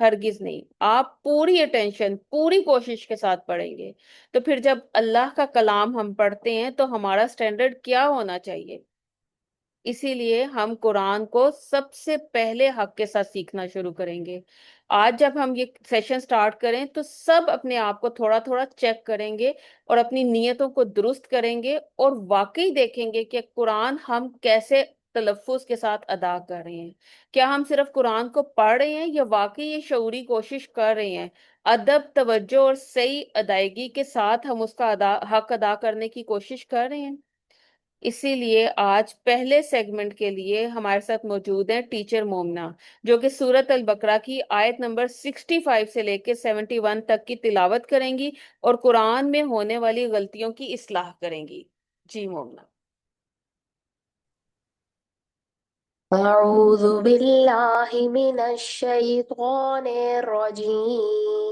ہرگز نہیں. آپ پوری اٹینشن پوری کوشش کے ساتھ پڑھیں گے. تو پھر جب اللہ کا کلام ہم پڑھتے ہیں تو ہمارا سٹینڈرڈ کیا ہونا چاہیے؟ اسی لیے ہم قرآن کو سب سے پہلے حق کے ساتھ سیکھنا شروع کریں گے. آج جب ہم یہ سیشن سٹارٹ کریں تو سب اپنے آپ کو تھوڑا تھوڑا چیک کریں گے اور اپنی نیتوں کو درست کریں گے اور واقعی دیکھیں گے کہ قرآن ہم کیسے تلفظ کے ساتھ ادا کر رہے ہیں. کیا ہم صرف قرآن کو پڑھ رہے ہیں یا واقعی یہ شعوری کوشش کر رہے ہیں، ادب، توجہ اور صحیح ادائیگی کے ساتھ ہم اس کا حق ادا کرنے کی کوشش کر رہے ہیں. اسی لیے آج پہلے سیگمنٹ کے لیے ہمارے ساتھ موجود ہیں ٹیچر مومنہ، جو کہ سورت البقرہ کی آیت نمبر 65 سے لے کے 71 تک کی تلاوت کریں گی اور قرآن میں ہونے والی غلطیوں کی اصلاح کریں گی. جی مومنہ. أعوذ بالله من الشيطان الرجيم.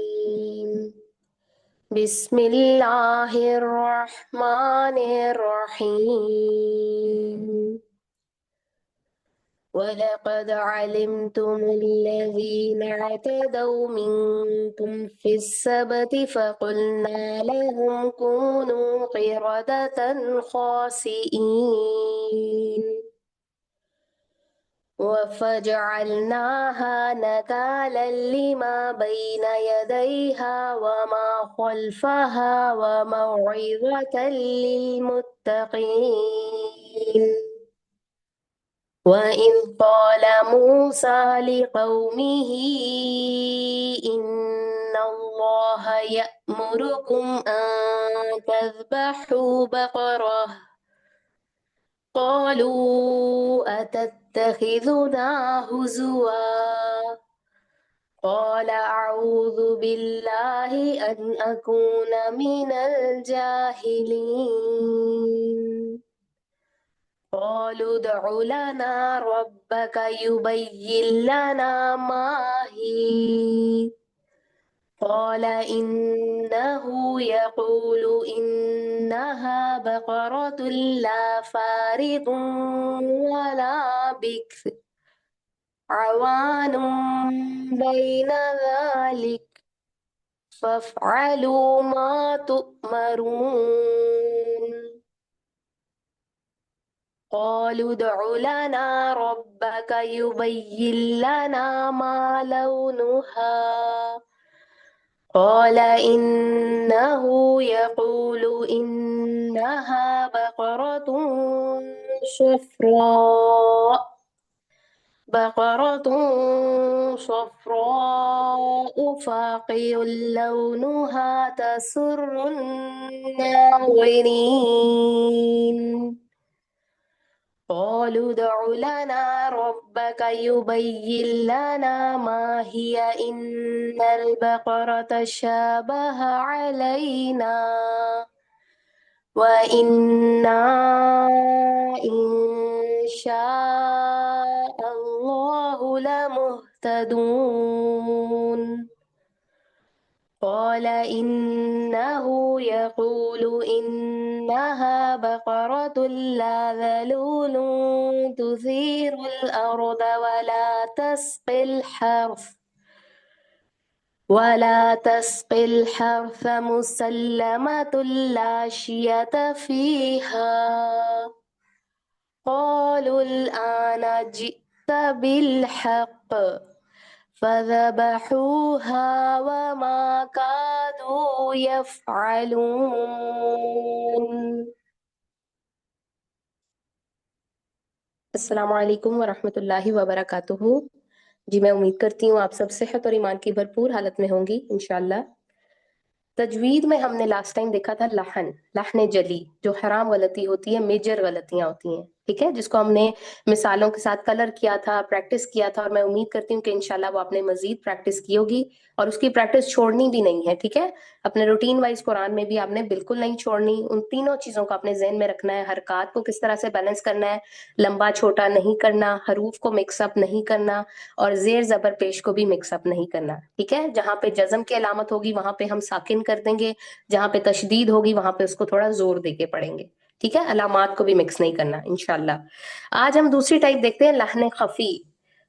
بسم الله الرحمن الرحيم. ولقد علمتم الذين اعتدوا منكم في السبت فقلنا لهم كونوا قردة خاسئين وفجعلناها نكالا لما بين يديها وما خلفها وموعظة للمتقين. وإذ قال موسى لقومه إن الله يأمركم أن تذبحوا بقرة قالوا أتتخذنا هزوا قال أعوذ بالله أن أكون من الجاهلين. قالوا ادع لنا ربك يبين لنا ما هي قال إنه يقول إنها بقرة لا فارض ولا بكر عوان بين ذلك فافعلوا ما تؤمرون. قالوا ادع لنا ربك يبين لنا ما لونها قال إنه يقول إنها بقرة صفراء فاقع لونها تسر الناظرين. قالوا ادع لنا ربك يبين لنا ما هي إن البقرة شابه علينا وإنا إن شاء الله لمهتدون. قال إنه يقول إنها بقرة لا ذلول تثير الأرض ولا تسقي الحرث مسلمة لا شية فيها. قالوا الآن جئت بالحق فذبحوها وما كادوا يفعلون. السلام علیکم ورحمۃ اللہ وبرکاتہ. جی میں امید کرتی ہوں آپ سب صحت اور ایمان کی بھرپور حالت میں ہوں گی انشاءاللہ. تجوید میں ہم نے لاسٹ ٹائم دیکھا تھا لحن جلی، جو حرام غلطی ہوتی ہے، میجر غلطیاں ہوتی ہیں، ٹھیک ہے، جس کو ہم نے مثالوں کے ساتھ کلر کیا تھا، پریکٹس کیا تھا، اور میں امید کرتی ہوں کہ انشاءاللہ وہ آپ نے مزید پریکٹس کی ہوگی اور اس کی پریکٹس چھوڑنی بھی نہیں ہے، ٹھیک ہے. اپنے روٹین وائز قرآن میں بھی آپ نے بالکل نہیں چھوڑنی. ان تینوں چیزوں کو اپنے ذہن میں رکھنا ہے. حرکات کو کس طرح سے بیلنس کرنا ہے، لمبا چھوٹا نہیں کرنا، حروف کو مکس اپ نہیں کرنا، اور زیر زبر پیش کو بھی مکس اپ نہیں کرنا، ٹھیک ہے. جہاں پہ جزم کی علامت ہوگی وہاں پہ ہم ساکن کر دیں گے، جہاں پہ تشدید ہوگی وہاں پہ اس کو تھوڑا زور دے کے پڑھیں گے، ٹھیک ہے. علامات کو بھی مکس نہیں کرنا انشاءاللہ. آج ہم دوسری ٹائپ دیکھتے ہیں، لحن خفی.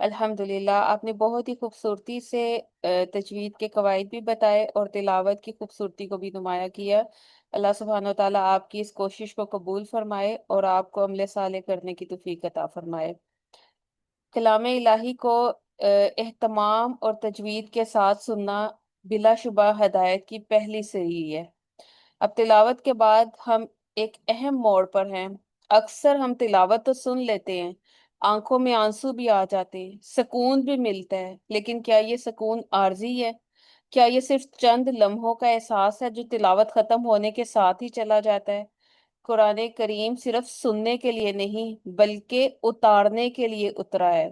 الحمدللہ، آپ نے بہت ہی خوبصورتی سے تجوید کے قواعد بھی بتائے اور تلاوت کی خوبصورتی کو بھی نمایاں کیا۔ اللہ سبحانہ و تعالیٰ آپ کی اس کوشش کو قبول فرمائے اور آپ کو عمل صالح کرنے کی توفیق عطا فرمائے۔ کلام الہی کو اہتمام اور تجوید کے ساتھ سننا بلا شبہ ہدایت کی پہلی سیڑھی ہے۔ اب تلاوت کے بعد ہم ایک اہم موڑ پر ہیں۔ اکثر ہم تلاوت تو سن لیتے ہیں، آنکھوں میں آنسو بھی آ جاتے ہیں، سکون بھی ملتا ہے، لیکن کیا یہ سکون عارضی ہے؟ کیا یہ صرف چند لمحوں کا احساس ہے جو تلاوت ختم ہونے کے ساتھ ہی چلا جاتا ہے؟ قرآن کریم صرف سننے کے لیے نہیں بلکہ اتارنے کے لیے اترا ہے۔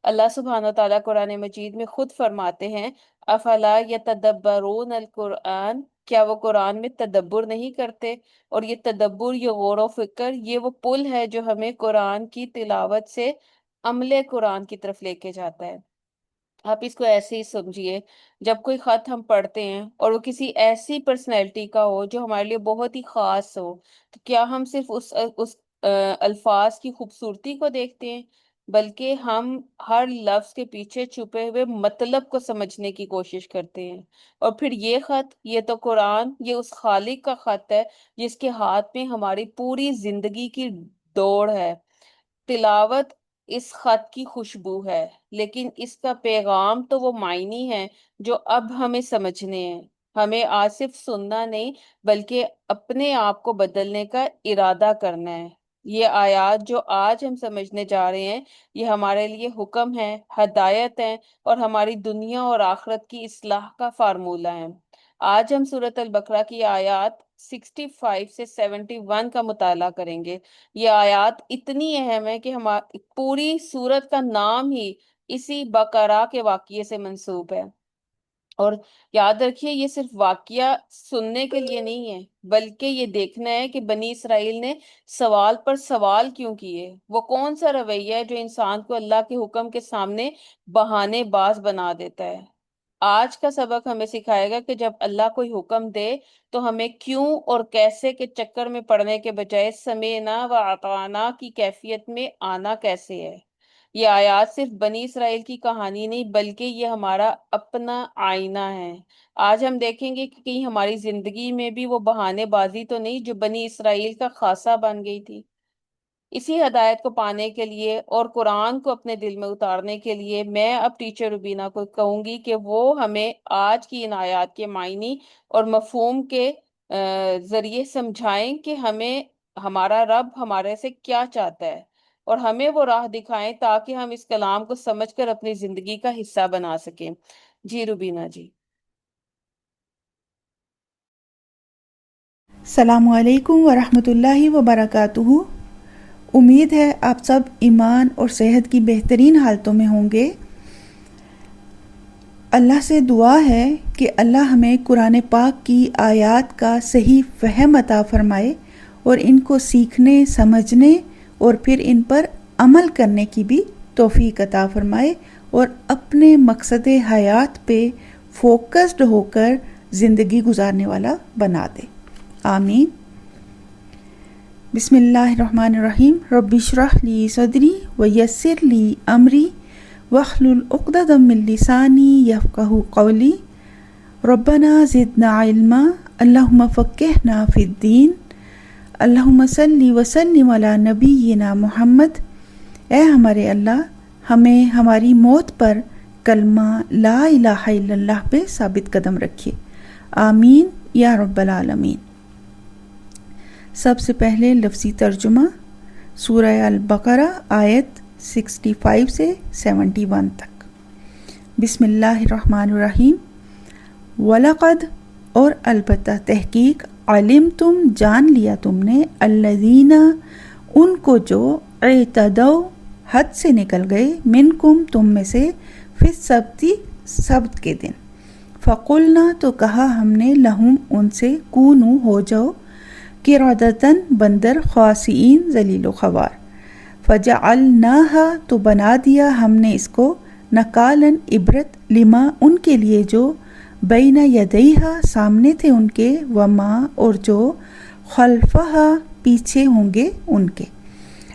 اللہ سبحانہ و تعالیٰ قرآن مجید میں خود فرماتے ہیں، افلا یتدبرون القرآن، کیا وہ قرآن میں تدبر نہیں کرتے؟ اور یہ تدبر، یہ غور و فکر، یہ وہ پل ہے جو ہمیں قرآن کی تلاوت سے عمل قرآن کی طرف لے کے جاتا ہے۔ آپ اس کو ایسے ہی سمجھیے، جب کوئی خط ہم پڑھتے ہیں اور وہ کسی ایسی پرسنالٹی کا ہو جو ہمارے لیے بہت ہی خاص ہو، تو کیا ہم صرف اس الفاظ کی خوبصورتی کو دیکھتے ہیں، بلکہ ہم ہر لفظ کے پیچھے چھپے ہوئے مطلب کو سمجھنے کی کوشش کرتے ہیں۔ اور پھر یہ خط، یہ تو قرآن، یہ اس خالق کا خط ہے جس کے ہاتھ میں ہماری پوری زندگی کی دوڑ ہے۔ تلاوت اس خط کی خوشبو ہے، لیکن اس کا پیغام تو وہ معنی ہے جو اب ہمیں سمجھنے ہیں۔ ہمیں آج صرف سننا نہیں بلکہ اپنے آپ کو بدلنے کا ارادہ کرنا ہے۔ یہ آیات جو آج ہم سمجھنے جا رہے ہیں، یہ ہمارے لیے حکم ہے، ہدایت ہے، اور ہماری دنیا اور آخرت کی اصلاح کا فارمولہ ہے۔ آج ہم سورۃ البقرہ کی آیات 65 سے 71 کا مطالعہ کریں گے۔ یہ آیات اتنی اہم ہے کہ پوری سورت کا نام ہی اسی بقرہ کے واقعے سے منسوب ہے۔ اور یاد رکھیے، یہ صرف واقعہ سننے کے لیے نہیں ہے، بلکہ یہ دیکھنا ہے کہ بنی اسرائیل نے سوال پر سوال کیوں کیے۔ وہ کون سا رویہ ہے جو انسان کو اللہ کے حکم کے سامنے بہانے باز بنا دیتا ہے۔ آج کا سبق ہمیں سکھائے گا کہ جب اللہ کوئی حکم دے تو ہمیں کیوں اور کیسے کے چکر میں پڑنے کے بجائے سمینا و اطعنا کی کیفیت میں آنا کیسے ہے۔ یہ آیات صرف بنی اسرائیل کی کہانی نہیں بلکہ یہ ہمارا اپنا آئینہ ہے۔ آج ہم دیکھیں گے کہ کہیں ہماری زندگی میں بھی وہ بہانے بازی تو نہیں جو بنی اسرائیل کا خاصہ بن گئی تھی۔ اسی ہدایت کو پانے کے لیے اور قرآن کو اپنے دل میں اتارنے کے لیے میں اب ٹیچر روبینہ کو کہوں گی کہ وہ ہمیں آج کی ان آیات کے معنی اور مفہوم کے ذریعے سمجھائیں کہ ہمیں ہمارا رب ہمارے سے کیا چاہتا ہے، اور ہمیں وہ راہ دکھائیں تاکہ ہم اس کلام کو سمجھ کر اپنی زندگی کا حصہ بنا سکیں۔ جی روبینہ جی۔ السلام علیکم ورحمۃ اللہ وبرکاتہ۔ امید ہے آپ سب ایمان اور صحت کی بہترین حالتوں میں ہوں گے۔ اللہ سے دعا ہے کہ اللہ ہمیں قرآن پاک کی آیات کا صحیح فہم عطا فرمائے اور ان کو سیکھنے، سمجھنے اور پھر ان پر عمل کرنے کی بھی توفیق عطا فرمائے اور اپنے مقصد حیات پہ فوکسڈ ہو کر زندگی گزارنے والا بنا دے۔ آمین۔ بسم اللہ الرحمن الرحیم۔ رب اشرح لی صدری ویسر لی امری واحلل عقدۃ من لسانی یفقہوا قولی۔ ربنا زدنا علما، اللہم فقہنا فی الدین، اللہم صلی وسلم علی نبینا محمد۔ اے ہمارے اللہ، ہمیں ہماری موت پر کلمہ لا الہ الا اللہ پہ ثابت قدم رکھیے۔ آمین یا رب العالمین۔ سب سے پہلے لفظی ترجمہ، سورہ البقرہ آیت 65 سے 71 تک۔ بسم اللہ الرحمن الرحیم۔ وَلَقَدْ، اور البتہ تحقیق، علمتم، جان لیا تم نے، الذین، ان کو جو، اعتدوا، حد سے نکل گئے، منکم، تم میں سے، فی السبت، سبت کے دن، فقلنا، تو کہا ہم نے، لہم، ان سے، کونو، ہو جاؤ، قردۃً، بندر، خاسئین، ذلیل و خوار، فجعلناہا، تو بنا دیا ہم نے اس کو، نکالاً، عبرت، لما، ان کے لیے جو، بین یدیہا، سامنے تھے ان کے، وما، اور جو، خلفہا، پیچھے ہوں گے ان کے،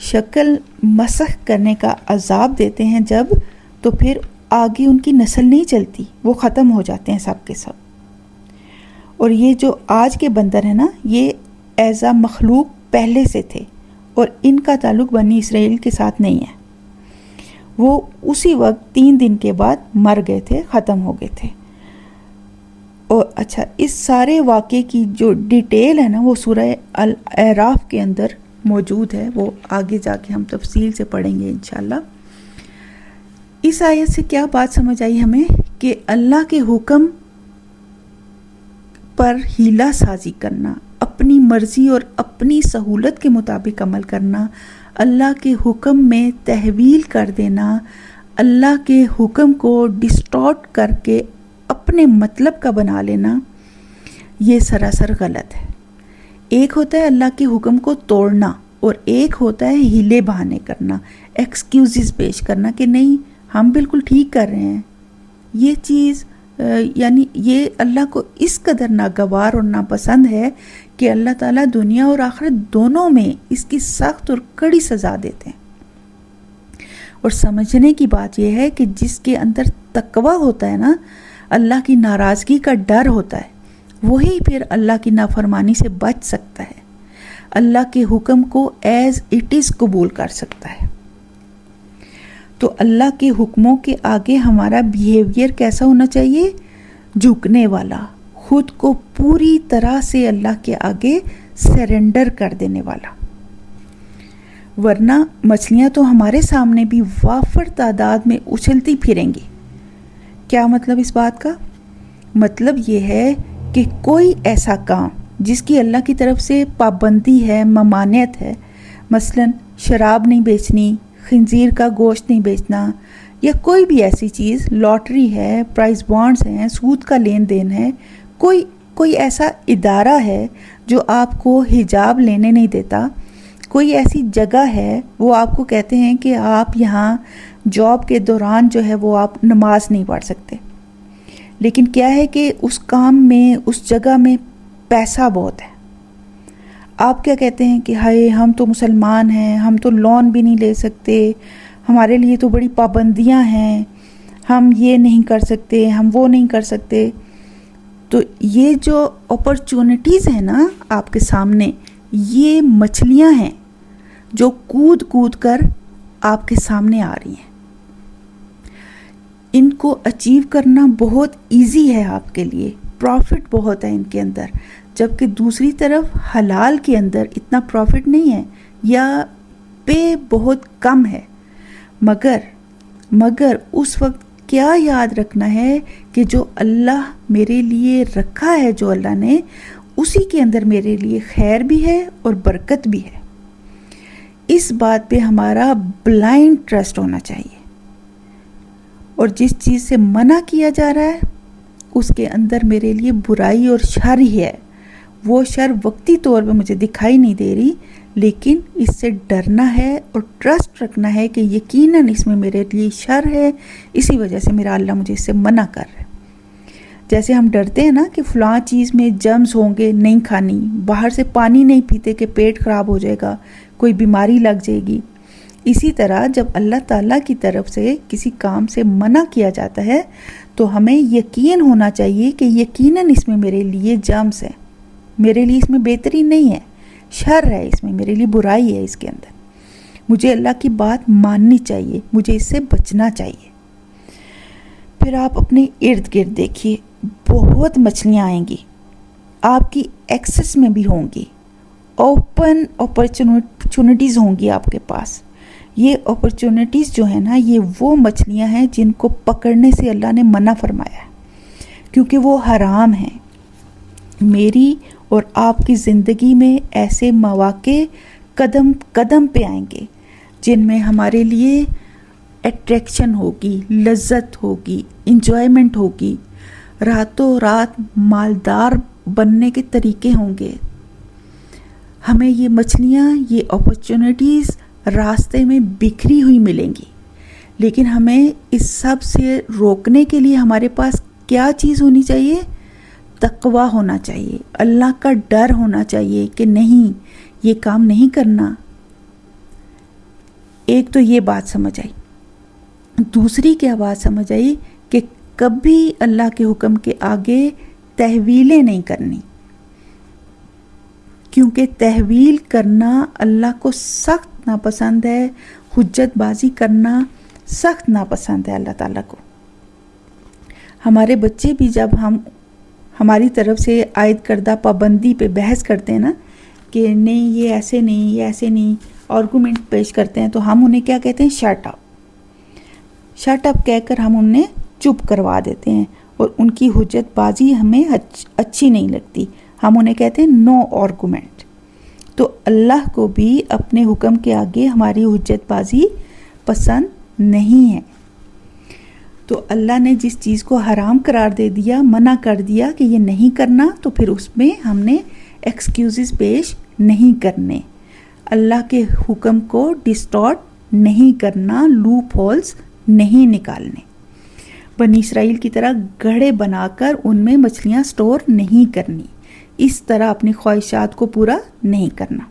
شکل مسخ کرنے کا عذاب دیتے ہیں جب، تو پھر آگے ان کی نسل نہیں چلتی، وہ ختم ہو جاتے ہیں سب کے سب۔ اور یہ جو آج کے بندر ہیں نا، یہ ایز اے مخلوق پہلے سے تھے، اور ان کا تعلق بنی اسرائیل کے ساتھ نہیں ہے۔ وہ اسی وقت 3 دن کے بعد مر گئے تھے، ختم ہو گئے تھے۔ اور اچھا، اس سارے واقعے کی جو ڈیٹیل ہے نا، وہ سورہ الاعراف کے اندر موجود ہے، وہ آگے جا کے ہم تفصیل سے پڑھیں گے انشاءاللہ۔ اس آیت سے کیا بات سمجھ آئی ہمیں؟ کہ اللہ کے حکم پر ہیلا سازی کرنا، اپنی مرضی اور اپنی سہولت کے مطابق عمل کرنا، اللہ کے حکم میں تحویل کر دینا، اللہ کے حکم کو ڈسٹارٹ کر کے اپنے مطلب کا بنا لینا، یہ سراسر غلط ہے۔ ایک ہوتا ہے اللہ کے حکم کو توڑنا، اور ایک ہوتا ہے ہیلے بہانے کرنا، ایکسکیوزز پیش کرنا کہ نہیں ہم بالکل ٹھیک کر رہے ہیں۔ یہ چیز یعنی یہ اللہ کو اس قدر ناگوار اور ناپسند ہے کہ اللہ تعالیٰ دنیا اور آخرت دونوں میں اس کی سخت اور کڑی سزا دیتے ہیں۔ اور سمجھنے کی بات یہ ہے کہ جس کے اندر تقوی ہوتا ہے نا، اللہ کی ناراضگی کا ڈر ہوتا ہے، وہی پھر اللہ کی نافرمانی سے بچ سکتا ہے، اللہ کے حکم کو ایز اٹ از قبول کر سکتا ہے۔ تو اللہ کے حکموں کے آگے ہمارا بیہیویئر کیسا ہونا چاہیے؟ جھکنے والا، خود کو پوری طرح سے اللہ کے آگے سرنڈر کر دینے والا۔ ورنہ مچھلیاں تو ہمارے سامنے بھی وافر تعداد میں اچھلتی پھریں گی۔ کیا مطلب اس بات کا؟ مطلب یہ ہے کہ کوئی ایسا کام جس کی اللہ کی طرف سے پابندی ہے، ممانعت ہے، مثلا شراب نہیں بیچنی، خنزیر کا گوشت نہیں بیچنا، یا کوئی بھی ایسی چیز، لاٹری ہے، پرائز بانڈز ہیں، سود کا لین دین ہے، کوئی ایسا ادارہ ہے جو آپ کو حجاب لینے نہیں دیتا، کوئی ایسی جگہ ہے وہ آپ کو کہتے ہیں کہ آپ یہاں جاب کے دوران جو ہے وہ آپ نماز نہیں پڑھ سکتے، لیکن کیا ہے کہ اس کام میں، اس جگہ میں پیسہ بہت ہے۔ آپ کیا کہتے ہیں کہ ہائے ہم تو مسلمان ہیں، ہم تو لون بھی نہیں لے سکتے، ہمارے لیے تو بڑی پابندیاں ہیں، ہم یہ نہیں کر سکتے، ہم وہ نہیں کر سکتے۔ تو یہ جو اپرچونٹیز ہیں نا آپ کے سامنے، یہ مچھلیاں ہیں جو کود کود کر آپ کے سامنے آ رہی ہیں۔ ان کو اچیو کرنا بہت ایزی ہے آپ کے لیے، پروفٹ بہت ہے ان کے اندر، جبکہ دوسری طرف حلال کے اندر اتنا پروفٹ نہیں ہے، یا پے بہت کم ہے۔ مگر اس وقت کیا یاد رکھنا ہے کہ جو اللہ میرے لیے رکھا ہے، جو اللہ نے، اسی کے اندر میرے لیے خیر بھی ہے اور برکت بھی ہے۔ اس بات پہ ہمارا بلائنڈ ٹرسٹ ہونا چاہیے، اور جس چیز سے منع کیا جا رہا ہے اس کے اندر میرے لیے برائی اور شر ہی ہے۔ وہ شر وقتی طور پہ مجھے دکھائی نہیں دے رہی، لیکن اس سے ڈرنا ہے اور ٹرسٹ رکھنا ہے کہ یقیناً اس میں میرے لیے شر ہے، اسی وجہ سے میرا اللہ مجھے اس سے منع کر رہا ہے۔ جیسے ہم ڈرتے ہیں نا کہ فلاں چیز میں جرمز ہوں گے، نہیں کھانی، باہر سے پانی نہیں پیتے کہ پیٹ خراب ہو جائے گا، کوئی بیماری لگ جائے گی۔ اسی طرح جب اللہ تعالیٰ کی طرف سے کسی کام سے منع کیا جاتا ہے تو ہمیں یقین ہونا چاہیے کہ یقیناً اس میں میرے لیے جرمز ہے، میرے لیے اس میں بہتری نہیں ہے، شر ہے اس میں، میرے لیے برائی ہے اس کے اندر۔ مجھے اللہ کی بات ماننی چاہیے، مجھے اس سے بچنا چاہیے۔ پھر آپ اپنے ارد گرد دیکھیے، بہت مچھلیاں آئیں گی، آپ کی ایکسس میں بھی ہوں گی، اوپن اپرچونٹیز ہوں گی آپ کے پاس۔ یہ اپرچونٹیز جو ہیں نا، یہ وہ مچھلیاں ہیں جن کو پکڑنے سے اللہ نے منع فرمایا ہے، کیونکہ وہ حرام ہیں۔ میری اور آپ کی زندگی میں ایسے مواقع قدم قدم پہ آئیں گے جن میں ہمارے لیے اٹریکشن ہوگی، لذت ہوگی، انجوائمنٹ ہوگی، راتوں رات مالدار بننے کے طریقے ہوں گے۔ ہمیں یہ مچھلیاں، یہ اپرچونٹیز راستے میں بکھری ہوئی ملیں گی، لیکن ہمیں اس سب سے روکنے کے لیے ہمارے پاس کیا چیز ہونی چاہیے؟ تقوی ہونا چاہیے، اللہ کا ڈر ہونا چاہیے کہ نہیں، یہ کام نہیں کرنا۔ ایک تو یہ بات سمجھ آئی. دوسری کیا بات سمجھ آئی کہ کبھی اللہ کے حکم کے آگے تحویلیں نہیں کرنی، کیونکہ تحویل کرنا اللہ کو سخت ناپسند ہے، حجت بازی کرنا سخت ناپسند ہے اللہ تعالیٰ کو. ہمارے بچے بھی جب ہم ہماری طرف سے عائد کردہ پابندی پہ بحث کرتے ہیں نا کہ نہیں یہ ایسے نہیں، یہ ایسے نہیں، آرگومنٹ پیش کرتے ہیں، تو ہم انہیں کیا کہتے ہیں؟ Shut up. شٹ اپ کہہ کر ہم انہیں چپ کروا دیتے ہیں، اور ان کی حجت بازی ہمیں اچھی نہیں لگتی. ہم انہیں کہتے ہیں نو آرگومنٹ. تو اللہ کو بھی اپنے حکم کے آگے ہماری حجت بازی پسند نہیں ہے. تو اللہ نے جس چیز کو حرام قرار دے دیا، منع کر دیا کہ یہ نہیں کرنا، تو پھر اس میں ہم نے ایکسکیوزز پیش نہیں کرنے، اللہ کے حکم کو ڈسٹارٹ نہیں کرنا، لوپ ہولز نہیں نکالنے. بنی اسرائیل کی طرح گڑھے بنا کر ان میں مچھلیاں سٹور نہیں کرنی، اس طرح اپنی خواہشات کو پورا نہیں کرنا.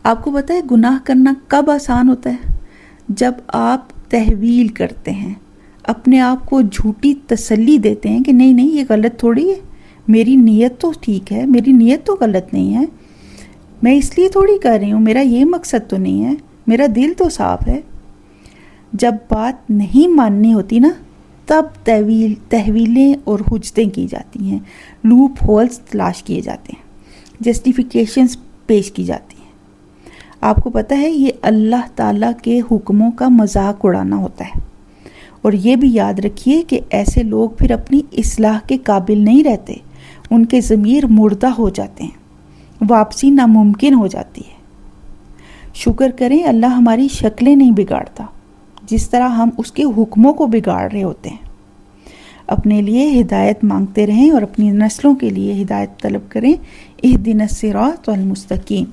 آپ کو پتہ ہے گناہ کرنا کب آسان ہوتا ہے؟ جب آپ تحویل کرتے ہیں، اپنے آپ کو جھوٹی تسلی دیتے ہیں کہ نہیں نہیں یہ غلط تھوڑی ہے، میری نیت تو ٹھیک ہے، میری نیت تو غلط نہیں ہے، میں اس لیے تھوڑی کر رہی ہوں، میرا یہ مقصد تو نہیں ہے، میرا دل تو صاف ہے. جب بات نہیں ماننی ہوتی نا، تب تحویلیں اور حجتیں کی جاتی ہیں، لوپ ہولز تلاش کیے جاتے ہیں، جسٹیفیکیشنز پیش کی جاتی ہیں. آپ کو پتہ ہے یہ اللہ تعالیٰ کے حکموں کا مذاق اڑانا ہوتا ہے. اور یہ بھی یاد رکھیے کہ ایسے لوگ پھر اپنی اصلاح کے قابل نہیں رہتے، ان کے ضمیر مردہ ہو جاتے ہیں، واپسی ناممکن ہو جاتی ہے. شکر کریں اللہ ہماری شکلیں نہیں بگاڑتا جس طرح ہم اس کے حکموں کو بگاڑ رہے ہوتے ہیں. اپنے لیے ہدایت مانگتے رہیں اور اپنی نسلوں کے لیے ہدایت طلب کریں. اہدنا الصراط المستقیم.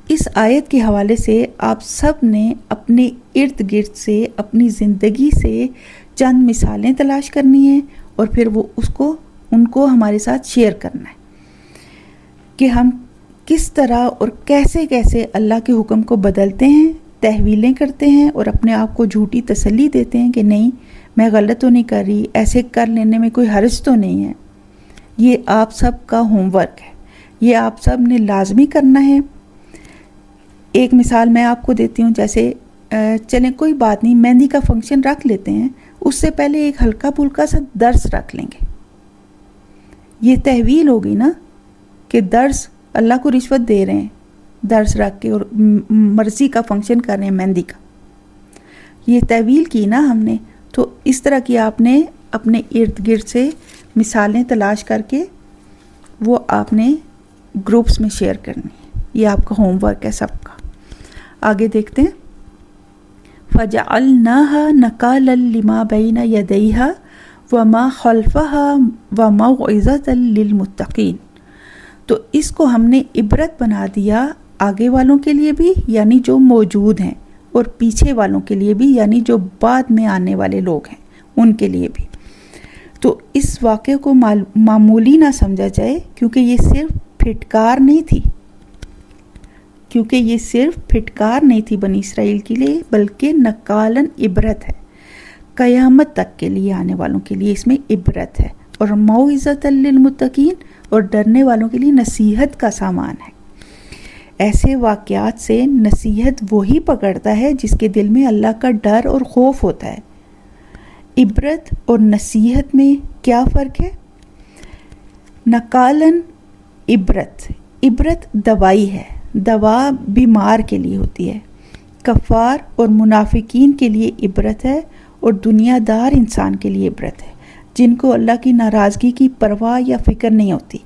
اس آیت کے حوالے سے آپ سب نے اپنے ارد گرد سے، اپنی زندگی سے چند مثالیں تلاش کرنی ہیں، اور پھر ان کو ہمارے ساتھ شیئر کرنا ہے کہ ہم کس طرح اور کیسے کیسے اللہ کے حکم کو بدلتے ہیں، تحویلیں کرتے ہیں، اور اپنے آپ کو جھوٹی تسلی دیتے ہیں کہ نہیں میں غلط تو نہیں کر رہی، ایسے کر لینے میں کوئی حرج تو نہیں ہے. یہ آپ سب کا ہوم ورک ہے، یہ آپ سب نے لازمی کرنا ہے. ایک مثال میں آپ کو دیتی ہوں، جیسے چلیں کوئی بات نہیں، مہندی کا فنکشن رکھ لیتے ہیں، اس سے پہلے ایک ہلکا پھلکا سا درس رکھ لیں گے. یہ تحویل ہوگی نا کہ درس اللہ کو رشوت دے رہے ہیں، درس رکھ کے، اور مرضی کا فنکشن کر رہے ہیں مہندی کا. یہ تحویل کی نا ہم نے. تو اس طرح کی آپ نے اپنے ارد گرد سے مثالیں تلاش کر کے وہ آپ نے گروپس میں شیئر کرنی. یہ آپ کا ہوم ورک ہے سب کا. آگے دیکھتے ہیں. فَجَعَلْنَاهَا نَكَالًا لِمَا بَيْنَ يَدَيْهَا وَمَا خَلْفَهَا وَمَوْعِظَةً لِلْمُتَّقِينَ. تو اس کو ہم نے عبرت بنا دیا آگے والوں کے لیے بھی، یعنی جو موجود ہیں، اور پیچھے والوں کے لیے بھی، یعنی جو بعد میں آنے والے لوگ ہیں ان کے لیے بھی. تو اس واقعے کو معمولی نہ سمجھا جائے، کیونکہ یہ صرف پھٹکار نہیں تھی بنی اسرائیل کے لیے، بلکہ نکالن عبرت ہے، قیامت تک کے لیے آنے والوں کے لیے اس میں عبرت ہے، اور موعظۃ للمتقین، اور ڈرنے والوں کے لیے نصیحت کا سامان ہے. ایسے واقعات سے نصیحت وہی پکڑتا ہے جس کے دل میں اللہ کا ڈر اور خوف ہوتا ہے. عبرت اور نصیحت میں کیا فرق ہے؟ نکالن عبرت دوائی ہے، دوا بیمار کے لیے ہوتی ہے. کفار اور منافقین کے لیے عبرت ہے، اور دنیا دار انسان کے لیے عبرت ہے جن کو اللہ کی ناراضگی کی پرواہ یا فکر نہیں ہوتی.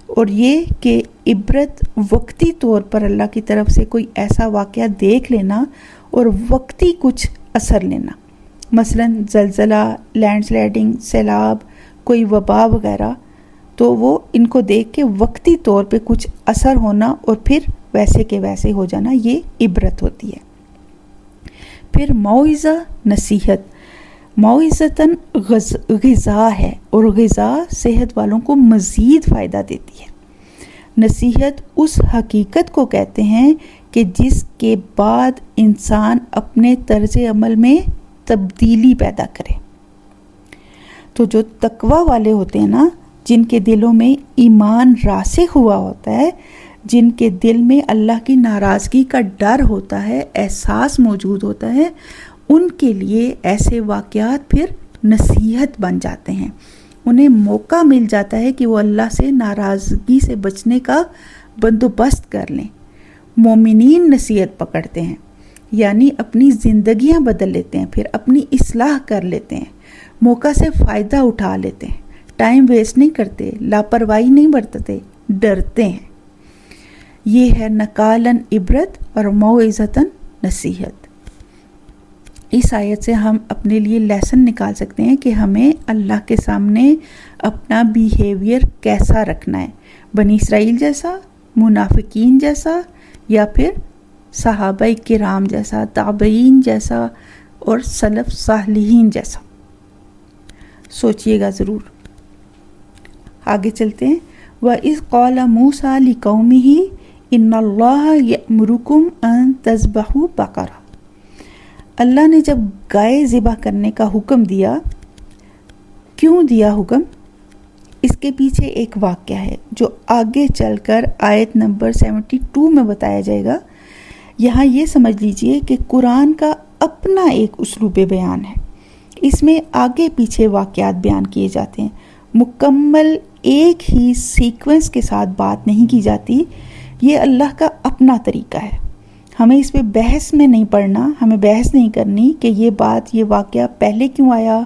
اور یہ کہ عبرت وقتی طور پر اللہ کی طرف سے کوئی ایسا واقعہ دیکھ لینا اور وقتی کچھ اثر لینا، مثلا زلزلہ، لینڈ سلائڈنگ، سیلاب، کوئی وبا وغیرہ، تو وہ ان کو دیکھ کے وقتی طور پہ کچھ اثر ہونا اور پھر ویسے کے ویسے ہو جانا، یہ عبرت ہوتی ہے. پھر موعظہ نصیحت. موعظتاً غذا ہے، اور غذا صحت والوں کو مزید فائدہ دیتی ہے. نصیحت اس حقیقت کو کہتے ہیں کہ جس کے بعد انسان اپنے طرز عمل میں تبدیلی پیدا کرے۔ تو جو تقوی والے ہوتے ہیں نا، جن کے دلوں میں ایمان راسخ ہوا ہوتا ہے، جن کے دل میں اللہ کی ناراضگی کا ڈر ہوتا ہے، احساس موجود ہوتا ہے، ان کے لیے ایسے واقعات پھر نصیحت بن جاتے ہیں۔ انہیں موقع مل جاتا ہے کہ وہ اللہ سے ناراضگی سے بچنے کا بندوبست کر لیں۔ مومنین نصیحت پکڑتے ہیں، یعنی اپنی زندگیاں بدل لیتے ہیں، پھر اپنی اصلاح کر لیتے ہیں، موقع سے فائدہ اٹھا لیتے ہیں، ٹائم ویسٹ نہیں کرتے، لاپرواہی نہیں برتتے، ڈرتے ہیں۔ یہ ہے نکالن عبرت اور موعظتاً نصیحت۔ اس آیت سے ہم اپنے لیے لیسن نکال سکتے ہیں کہ ہمیں اللہ کے سامنے اپنا بیہیویئر کیسا رکھنا ہے، بنی اسرائیل جیسا، منافقین جیسا، یا پھر صحابہ کرام جیسا، تابعین جیسا اور سلف صالحین جیسا۔ سوچئے گا ضرور۔ آگے چلتے ہیں۔ وَإِذْ قَالَ مُوسَىٰ لِقَوْمِهِ إِنَّ اللَّهَ يَأْمُرُكُمْ أَن تَذْبَحُوا بَقَرَةً۔ اللہ نے جب گائے ذبح کرنے کا حکم دیا، کیوں دیا حکم؟ اس کے پیچھے ایک واقعہ ہے جو آگے چل کر آیت نمبر 72 میں بتایا جائے گا۔ یہاں یہ سمجھ لیجئے کہ قرآن کا اپنا ایک اسلوب بیان ہے، اس میں آگے پیچھے واقعات بیان کیے جاتے ہیں، مکمل ایک ہی سیکوینس کے ساتھ بات نہیں کی جاتی۔ یہ اللہ کا اپنا طریقہ ہے۔ ہمیں اس پہ بحث میں نہیں پڑھنا، ہمیں بحث نہیں کرنی کہ یہ بات، یہ واقعہ پہلے کیوں آیا،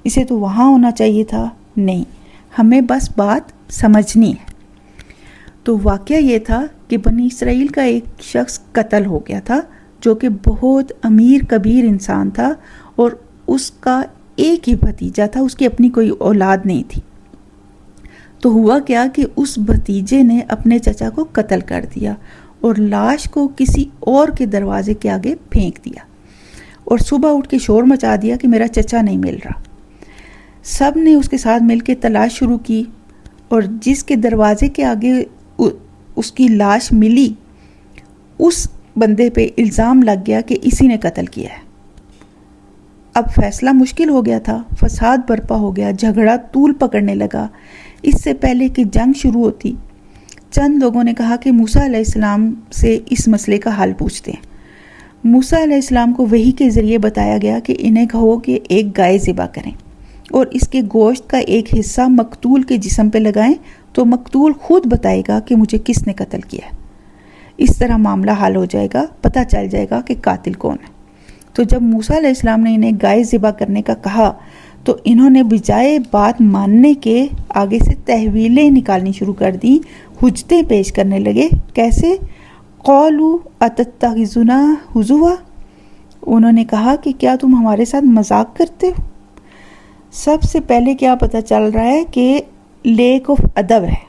اسے تو وہاں ہونا چاہیے تھا، نہیں، ہمیں بس بات سمجھنی ہے۔ تو واقعہ یہ تھا کہ بنی اسرائیل کا ایک شخص قتل ہو گیا تھا جو کہ بہت امیر کبیر انسان تھا، اور اس کا ایک ہی بھتیجا تھا، اس کی اپنی کوئی اولاد نہیں تھی۔ تو ہوا کیا کہ اس بھتیجے نے اپنے چچا کو قتل کر دیا اور لاش کو کسی اور کے دروازے کے آگے پھینک دیا، اور صبح اٹھ کے شور مچا دیا کہ میرا چچا نہیں مل رہا۔ سب نے اس کے ساتھ مل کے تلاش شروع کی، اور جس کے دروازے کے آگے اس کی لاش ملی، اس بندے پہ الزام لگ گیا کہ اسی نے قتل کیا ہے۔ اب فیصلہ مشکل ہو گیا تھا، فساد برپا ہو گیا، جھگڑا طول پکڑنے لگا۔ اس سے پہلے کہ جنگ شروع ہوتی، چند لوگوں نے کہا کہ موسیٰ علیہ السلام سے اس مسئلے کا حل پوچھتے ہیں۔ موسیٰ علیہ السلام کو وحی کے ذریعے بتایا گیا کہ انہیں کہو کہ ایک گائے ذبح کریں اور اس کے گوشت کا ایک حصہ مقتول کے جسم پہ لگائیں، تو مقتول خود بتائے گا کہ مجھے کس نے قتل کیا ہے۔ اس طرح معاملہ حل ہو جائے گا، پتہ چل جائے گا کہ قاتل کون ہے۔ تو جب موسیٰ علیہ السلام نے انہیں گائے ذبح کرنے کا کہا، تو انہوں نے بجائے بات ماننے کے آگے سے تحویلیں نکالنی شروع کر دیں، حجتیں پیش کرنے لگے۔ کیسے؟ قالوا اتتخذنا ہزوا، انہوں نے کہا کہ کیا تم ہمارے ساتھ مذاق کرتے ہو؟ سب سے پہلے کیا پتہ چل رہا ہے کہ لیک آف ادب ہے،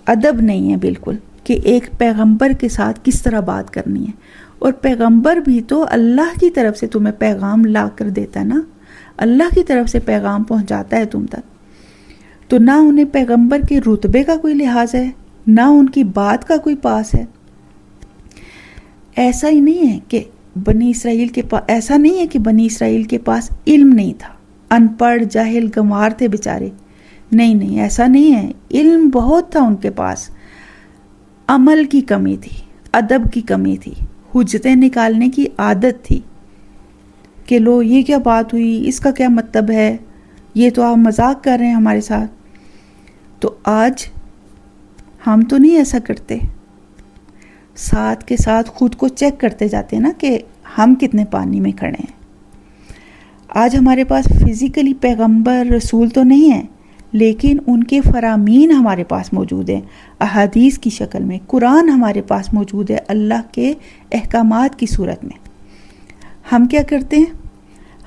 ادب نہیں ہے بالکل، کہ ایک پیغمبر کے ساتھ کس طرح بات کرنی ہے۔ اور پیغمبر بھی تو اللہ کی طرف سے تمہیں پیغام لا کر دیتا ہے نا، اللہ کی طرف سے پیغام پہنچاتا ہے تم تک۔ تو نہ انہیں پیغمبر کے رتبے کا کوئی لحاظ ہے، نہ ان کی بات کا کوئی پاس ہے۔ ایسا نہیں ہے کہ بنی اسرائیل کے پاس علم نہیں تھا، ان پڑھ جاہل گنوار تھے بیچارے، نہیں، ایسا نہیں ہے، علم بہت تھا ان کے پاس، عمل کی کمی تھی، ادب کی کمی تھی، حجتیں نکالنے کی عادت تھی کہ لو یہ کیا بات ہوئی، اس کا کیا مطلب ہے، یہ تو آپ مذاق کر رہے ہیں ہمارے ساتھ۔ تو آج ہم تو نہیں ایسا کرتے، ساتھ کے ساتھ خود کو چیک کرتے جاتے ہیں نا کہ ہم کتنے پانی میں کھڑے ہیں۔ آج ہمارے پاس فزیکلی پیغمبر رسول تو نہیں ہیں، لیکن ان کے فرامین ہمارے پاس موجود ہیں، احادیث کی شکل میں، قرآن ہمارے پاس موجود ہے اللہ کے احکامات کی صورت میں۔ ہم کیا کرتے ہیں؟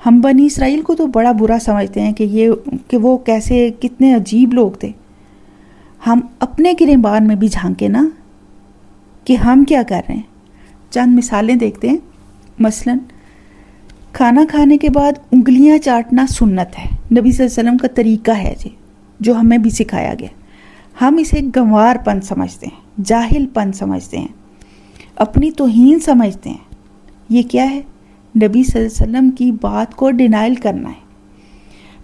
ہم بنی اسرائیل کو تو بڑا برا سمجھتے ہیں کہ وہ کیسے، کتنے عجیب لوگ تھے۔ ہم اپنے گریبان میں بھی جھانکے نا کہ ہم کیا کر رہے ہیں۔ چند مثالیں دیکھتے ہیں۔ مثلا کھانا کھانے کے بعد انگلیاں چاٹنا سنت ہے، نبی صلی اللہ علیہ وسلم کا طریقہ ہے جی، جو ہمیں بھی سکھایا گیا۔ ہم اسے گنوار پن سمجھتے ہیں، جاہل پن سمجھتے ہیں۔ اپنی توہین سمجھتے ہیں. یہ کیا ہے؟ نبی صلی اللہ علیہ وسلم کی بات کو ڈینائل کرنا ہے.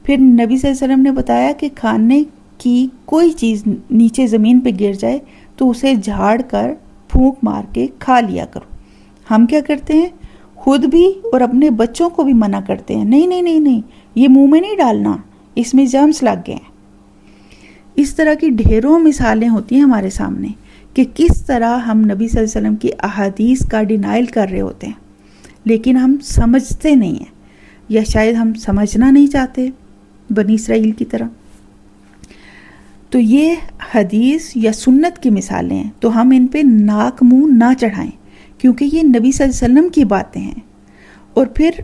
پھر نبی صلی اللہ علیہ وسلم نے بتایا کہ کھانے کی کوئی چیز نیچے زمین پہ گر جائے تو اسے جھاڑ کر پھونک مار کے کھا لیا کرو. ہم کیا کرتے ہیں؟ خود بھی اور اپنے بچوں کو بھی منع کرتے ہیں، نہیں نہیں نہیں نہیں، یہ منہ میں نہیں ڈالنا، اس میں جرمز لگ گئے ہیں. اس طرح کی ڈھیروں مثالیں ہوتی ہیں ہمارے سامنے کہ کس طرح ہم نبی صلی اللہ علیہ وسلم کی احادیث کا ڈینائل کر رہے ہوتے ہیں، لیکن ہم سمجھتے نہیں ہیں، یا شاید ہم سمجھنا نہیں چاہتے بنی اسرائیل کی طرح. تو یہ حدیث یا سنت کی مثالیں ہیں، تو ہم ان پہ ناک منہ نہ چڑھائیں کیونکہ یہ نبی صلی اللہ علیہ وسلم کی باتیں ہیں. اور پھر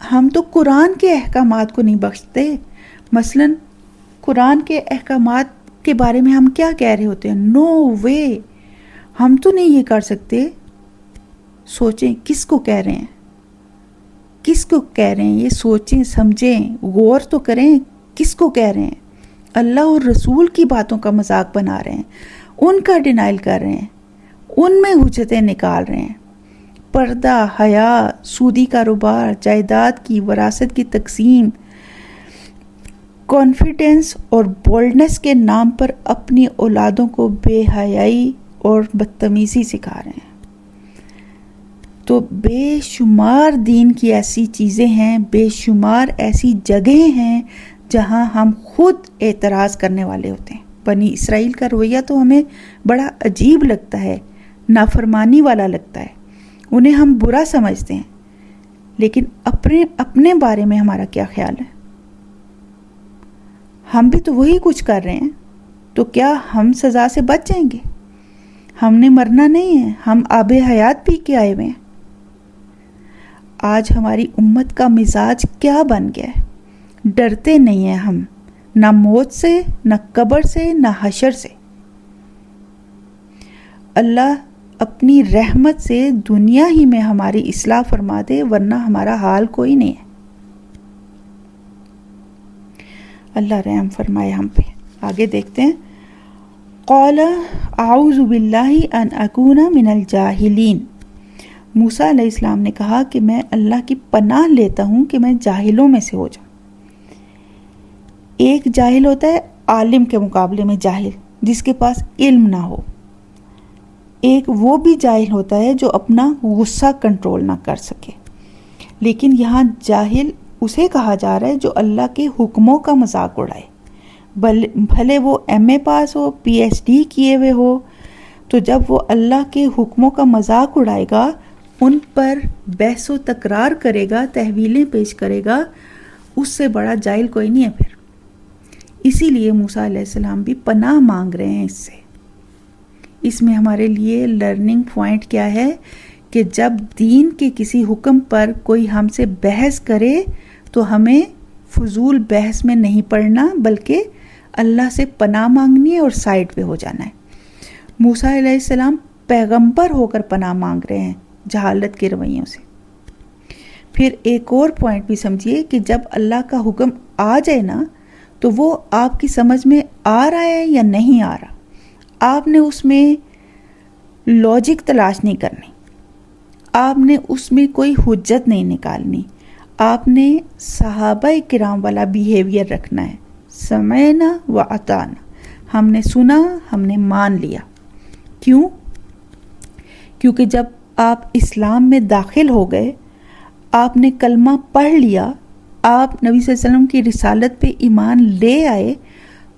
ہم تو قرآن کے احکامات کو نہیں بخشتے. مثلا قرآن کے احکامات کے بارے میں ہم کیا کہہ رہے ہوتے ہیں؟ نو وے، ہم تو نہیں یہ کر سکتے. سوچیں کس کو کہہ رہے ہیں، کس کو کہہ رہے ہیں، یہ سوچیں سمجھیں غور تو کریں کس کو کہہ رہے ہیں. اللہ اور رسول کی باتوں کا مذاق بنا رہے ہیں، ان کا ڈینائل کر رہے ہیں، ان میں حجتیں نکال رہے ہیں. پردہ، حیا، سودی کاروبار، جائیداد کی وراثت کی تقسیم، کانفیڈنس اور بولڈنس کے نام پر اپنی اولادوں کو بے حیائی اور بدتمیزی سکھا رہے ہیں. تو بے شمار دین کی ایسی چیزیں ہیں، بے شمار ایسی جگہیں ہیں جہاں ہم خود اعتراض کرنے والے ہوتے ہیں. بنی اسرائیل کا رویہ تو ہمیں بڑا عجیب لگتا ہے، نافرمانی والا لگتا ہے، انہیں ہم برا سمجھتے ہیں. لیکن اپنے بارے میں ہمارا کیا خیال ہے؟ ہم بھی تو وہی کچھ کر رہے ہیں. تو کیا ہم سزا سے بچ جائیں گے؟ ہم نے مرنا نہیں ہے، ہم آب حیات پی کے آئے ہوئے ہیں. آج ہماری امت کا مزاج کیا بن گیا ہے؟ ڈرتے نہیں ہیں ہم، نہ موت سے، نہ قبر سے، نہ حشر سے. اللہ اپنی رحمت سے دنیا ہی میں ہماری اصلاح فرما دے، ورنہ ہمارا حال کوئی نہیں ہے. اللہ رحم فرمائے ہم پہ. آگے دیکھتے ہیں. قال اعوذ باللہ ان اکون من الجاہلین. موسیٰ علیہ السلام نے کہا کہ میں اللہ کی پناہ لیتا ہوں کہ میں جاہلوں میں سے ہو جاؤں. ایک جاہل ہوتا ہے عالم کے مقابلے میں جاہل، جس کے پاس علم نہ ہو. ایک وہ بھی جاہل ہوتا ہے جو اپنا غصہ کنٹرول نہ کر سکے. لیکن یہاں جاہل اسے کہا جا رہا ہے جو اللہ کے حکموں کا مذاق اڑائے، بھلے وہ ایم اے پاس ہو، پی ایچ ڈی کیے ہوئے ہو. تو جب وہ اللہ کے حکموں کا مذاق اڑائے گا، ان پر بحث و تکرار کرے گا، تحویلیں پیش کرے گا، اس سے بڑا جاہل کوئی نہیں ہے پھر. اسی لیے موسیٰ علیہ السلام بھی پناہ مانگ رہے ہیں اس سے. اس میں ہمارے لیے لرننگ پوائنٹ کیا ہے کہ جب دین کے کسی حکم پر کوئی ہم سے بحث کرے تو ہمیں فضول بحث میں نہیں پڑنا، بلکہ اللہ سے پناہ مانگنی ہے اور سائڈ پہ ہو جانا ہے. موسیٰ علیہ السلام پیغمبر ہو کر پناہ مانگ رہے ہیں جہالت کے رویوں سے. پھر ایک اور پوائنٹ بھی سمجھیے کہ جب اللہ کا حکم آ جائے نا، تو وہ آپ کی سمجھ میں آ رہا ہے یا نہیں آ رہا، آپ نے اس میں لاجک تلاش نہیں کرنی، آپ نے اس میں کوئی حجت نہیں نکالنی. آپ نے صحابہ کرام والا بیہیویئر رکھنا ہے. سمعنا و اطعنا، ہم نے سنا، ہم نے مان لیا. کیوں؟ کیونکہ جب آپ اسلام میں داخل ہو گئے، آپ نے کلمہ پڑھ لیا، آپ نبی صلی اللہ علیہ وسلم کی رسالت پہ ایمان لے آئے،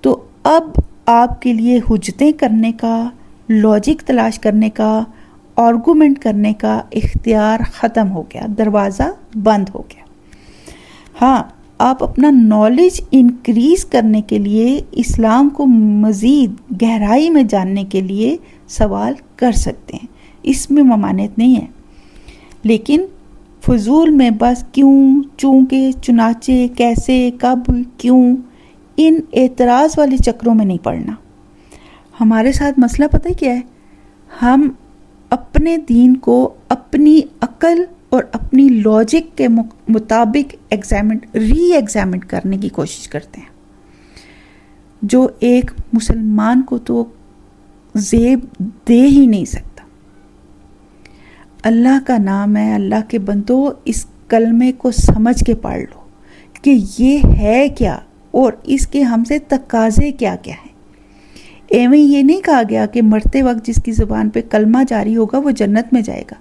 تو اب آپ کے لیے حجتیں کرنے کا، لاجک تلاش کرنے کا، آرگومنٹ کرنے کا اختیار ختم ہو گیا، دروازہ بند ہو گیا. ہاں، آپ اپنا نالج انکریز کرنے کے لیے، اسلام کو مزید گہرائی میں جاننے کے لیے سوال کر سکتے ہیں، اس میں ممانعت نہیں ہے. لیکن فضول میں بس کیوں، چونکہ، چنانچہ، کیسے، کب، کیوں، ان اعتراض والے چکروں میں نہیں پڑنا. ہمارے ساتھ مسئلہ پتہ کیا ہے؟ ہم اپنے دین کو اپنی عقل اور اپنی لاجک کے مطابق ری ایگزامنٹ کرنے کی کوشش کرتے ہیں، جو ایک مسلمان کو تو زیب دے ہی نہیں سکتا. اللہ کا نام ہے، اللہ کے بندو اس کلمے کو سمجھ کے پڑھ لو کہ یہ ہے کیا اور اس کے ہم سے تقاضے کیا کیا ہیں۔ ایویں یہ نہیں کہا گیا کہ مرتے وقت جس کی زبان پہ کلمہ جاری ہوگا وہ جنت میں جائے گا۔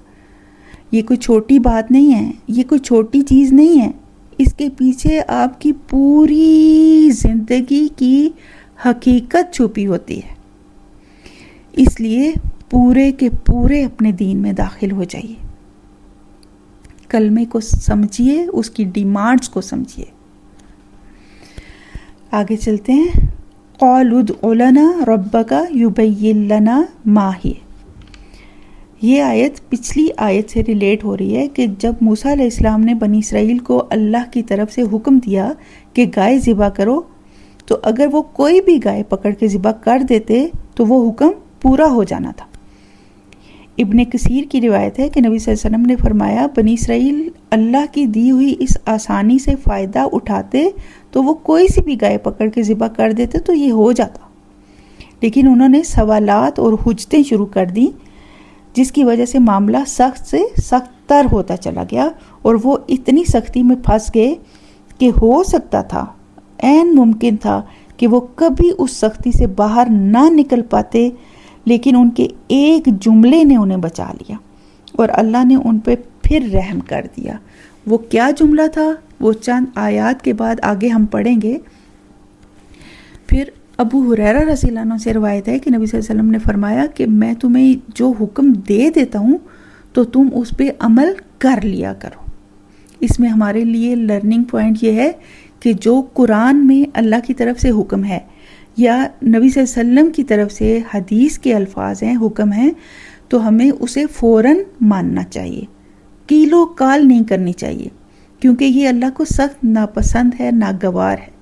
یہ کوئی چھوٹی بات نہیں ہے، یہ کوئی چھوٹی چیز نہیں ہے، اس کے پیچھے آپ کی پوری زندگی کی حقیقت چھپی ہوتی ہے۔ اس لیے پورے کے پورے اپنے دین میں داخل ہو جائیے، کلمے کو سمجھیے، اس کی ڈیمانڈز کو سمجھیے۔ آگے چلتے ہیں۔ قَالُوا ادْعُ لَنَا رَبَّكَ يُبَيِّن لَنَا مَا هِيَ۔ یہ آیت پچھلی آیت سے ریلیٹ ہو رہی ہے کہ جب موسیٰ علیہ السلام نے بنی اسرائیل کو اللہ کی طرف سے حکم دیا کہ گائے ذبح کرو، تو اگر وہ کوئی بھی گائے پکڑ کے ذبح کر دیتے تو وہ حکم پورا ہو جانا تھا۔ ابن کثیر کی روایت ہے کہ نبی صلی اللہ علیہ وسلم نے فرمایا بنی اسرائیل اللہ کی دی ہوئی اس آسانی سے فائدہ اٹھاتے تو وہ کوئی سی بھی گائے پکڑ کے ذبح کر دیتے تو یہ ہو جاتا، لیکن انہوں نے سوالات اور حجتیں شروع کر دیں جس کی وجہ سے معاملہ سخت سے سخت تر ہوتا چلا گیا اور وہ اتنی سختی میں پھنس گئے کہ ہو سکتا تھا، عین ممکن تھا کہ وہ کبھی اس سختی سے باہر نہ نکل پاتے، لیکن ان کے ایک جملے نے انہیں بچا لیا اور اللہ نے ان پہ پھر رحم کر دیا۔ وہ کیا جملہ تھا وہ چند آیات کے بعد آگے ہم پڑھیں گے۔ پھر ابو ہریرہ رضی اللہ عنہ سے روایت ہے کہ نبی صلی اللہ علیہ وسلم نے فرمایا کہ میں تمہیں جو حکم دے دیتا ہوں تو تم اس پہ عمل کر لیا کرو۔ اس میں ہمارے لیے لرننگ پوائنٹ یہ ہے کہ جو قرآن میں اللہ کی طرف سے حکم ہے یا نبی صلی اللہ علیہ وسلم کی طرف سے حدیث کے الفاظ ہیں، حکم ہیں، تو ہمیں اسے فوراً ماننا چاہیے، کیلو کال نہیں کرنی چاہیے، کیونکہ یہ اللہ کو سخت ناپسند ہے، ناگوار ہے۔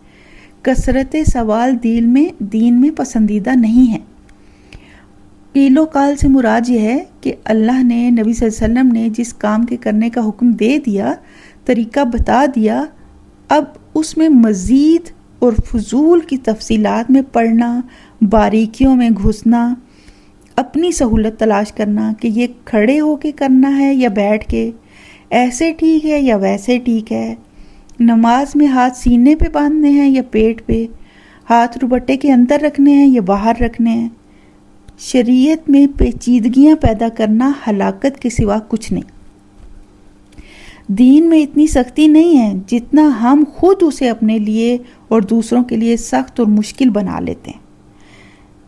کثرت سوال دین میں پسندیدہ نہیں ہے۔ کیلو کال سے مراد یہ ہے کہ اللہ نے نبی صلی اللہ علیہ وسلم نے جس کام کے کرنے کا حکم دے دیا، طریقہ بتا دیا، اب اس میں مزید اور فضول کی تفصیلات میں پڑھنا، باریکیوں میں گھسنا، اپنی سہولت تلاش کرنا کہ یہ کھڑے ہو کے کرنا ہے یا بیٹھ کے، ایسے ٹھیک ہے یا ویسے ٹھیک ہے، نماز میں ہاتھ سینے پہ باندھنے ہیں یا پیٹ پہ، ہاتھ روبٹے کے اندر رکھنے ہیں یا باہر رکھنے ہیں۔ شریعت میں پیچیدگیاں پیدا کرنا ہلاکت کے سوا کچھ نہیں۔ دین میں اتنی سختی نہیں ہے جتنا ہم خود اسے اپنے لیے اور دوسروں کے لیے سخت اور مشکل بنا لیتے ہیں،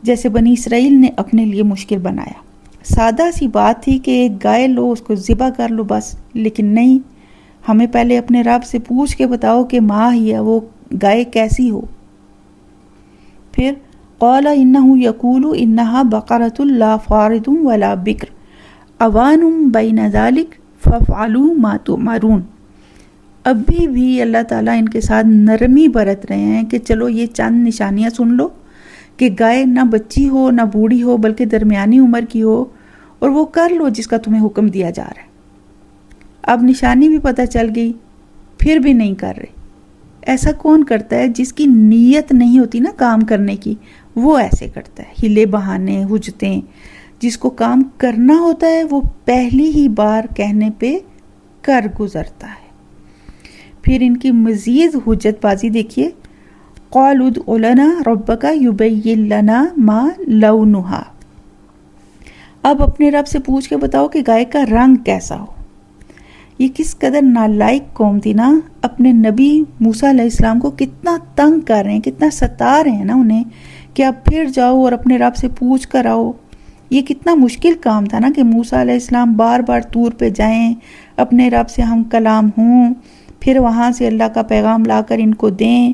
جیسے بنی اسرائیل نے اپنے لیے مشکل بنایا۔ سادہ سی بات تھی کہ ایک گائے لو، اس کو ذبح کر لو بس، لیکن نہیں، ہمیں پہلے اپنے رب سے پوچھ کے بتاؤ کہ ماں ہی ہے وہ گائے کیسی ہو۔ پھر قال انہ یقول انہا بقرۃ لا فارض ولا بکر اوان بین ذلک فافعلوا ما تؤمرون۔ ابھی بھی اللہ تعالیٰ ان کے ساتھ نرمی برت رہے ہیں کہ چلو یہ چند نشانیاں سن لو کہ گائے نہ بچی ہو نہ بوڑھی ہو بلکہ درمیانی عمر کی ہو، اور وہ کر لو جس کا تمہیں حکم دیا جا رہا ہے۔ اب نشانی بھی پتہ چل گئی، پھر بھی نہیں کر رہے۔ ایسا کون کرتا ہے جس کی نیت نہیں ہوتی نا کام کرنے کی، وہ ایسے کرتا ہے، ہلے بہانے، حجتیں۔ جس کو کام کرنا ہوتا ہے وہ پہلی ہی بار کہنے پہ کر گزرتا ہے۔ پھر ان کی مزید حجت بازی دیکھیے۔ قَالُوا ادْعُ لَنَا رَبَّكَ يُبَيِّن لَنَا مَا لَوْنُهَا۔ اب اپنے رب سے پوچھ کے بتاؤ کہ گائے کا رنگ کیسا ہو۔ یہ کس قدر نالائق قوم تھی نا، اپنے نبی موسیٰ علیہ السلام کو کتنا تنگ کر رہے ہیں، کتنا ستا رہے ہیں نا انہیں کہ اب پھر جاؤ اور اپنے رب سے پوچھ کر آؤ۔ یہ کتنا مشکل کام تھا نا کہ موسیٰ علیہ السلام بار بار طور پہ جائیں، اپنے رب سے ہم کلام ہوں، پھر وہاں سے اللہ کا پیغام لا کر ان کو دیں،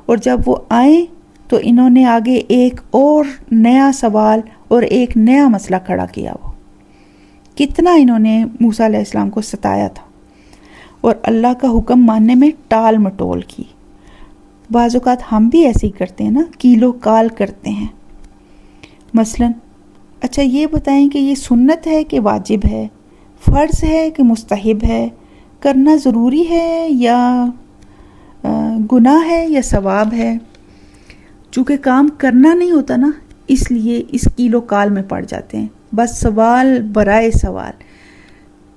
اور جب وہ آئیں تو انہوں نے آگے ایک اور نیا سوال اور ایک نیا مسئلہ کھڑا کیا۔ وہ کتنا انہوں نے موسیٰ علیہ السلام کو ستایا تھا اور اللہ کا حکم ماننے میں ٹال مٹول کی۔ بعض اوقات ہم بھی ایسے ہی کرتے ہیں نا، کیلو کال کرتے ہیں۔ مثلا اچھا یہ بتائیں کہ یہ سنت ہے کہ واجب ہے، فرض ہے کہ مستحب ہے، کرنا ضروری ہے یا گناہ ہے یا ثواب ہے۔ چونکہ کام کرنا نہیں ہوتا نا، اس لیے اس کیلو کال میں پڑ جاتے ہیں، بس سوال برائے سوال۔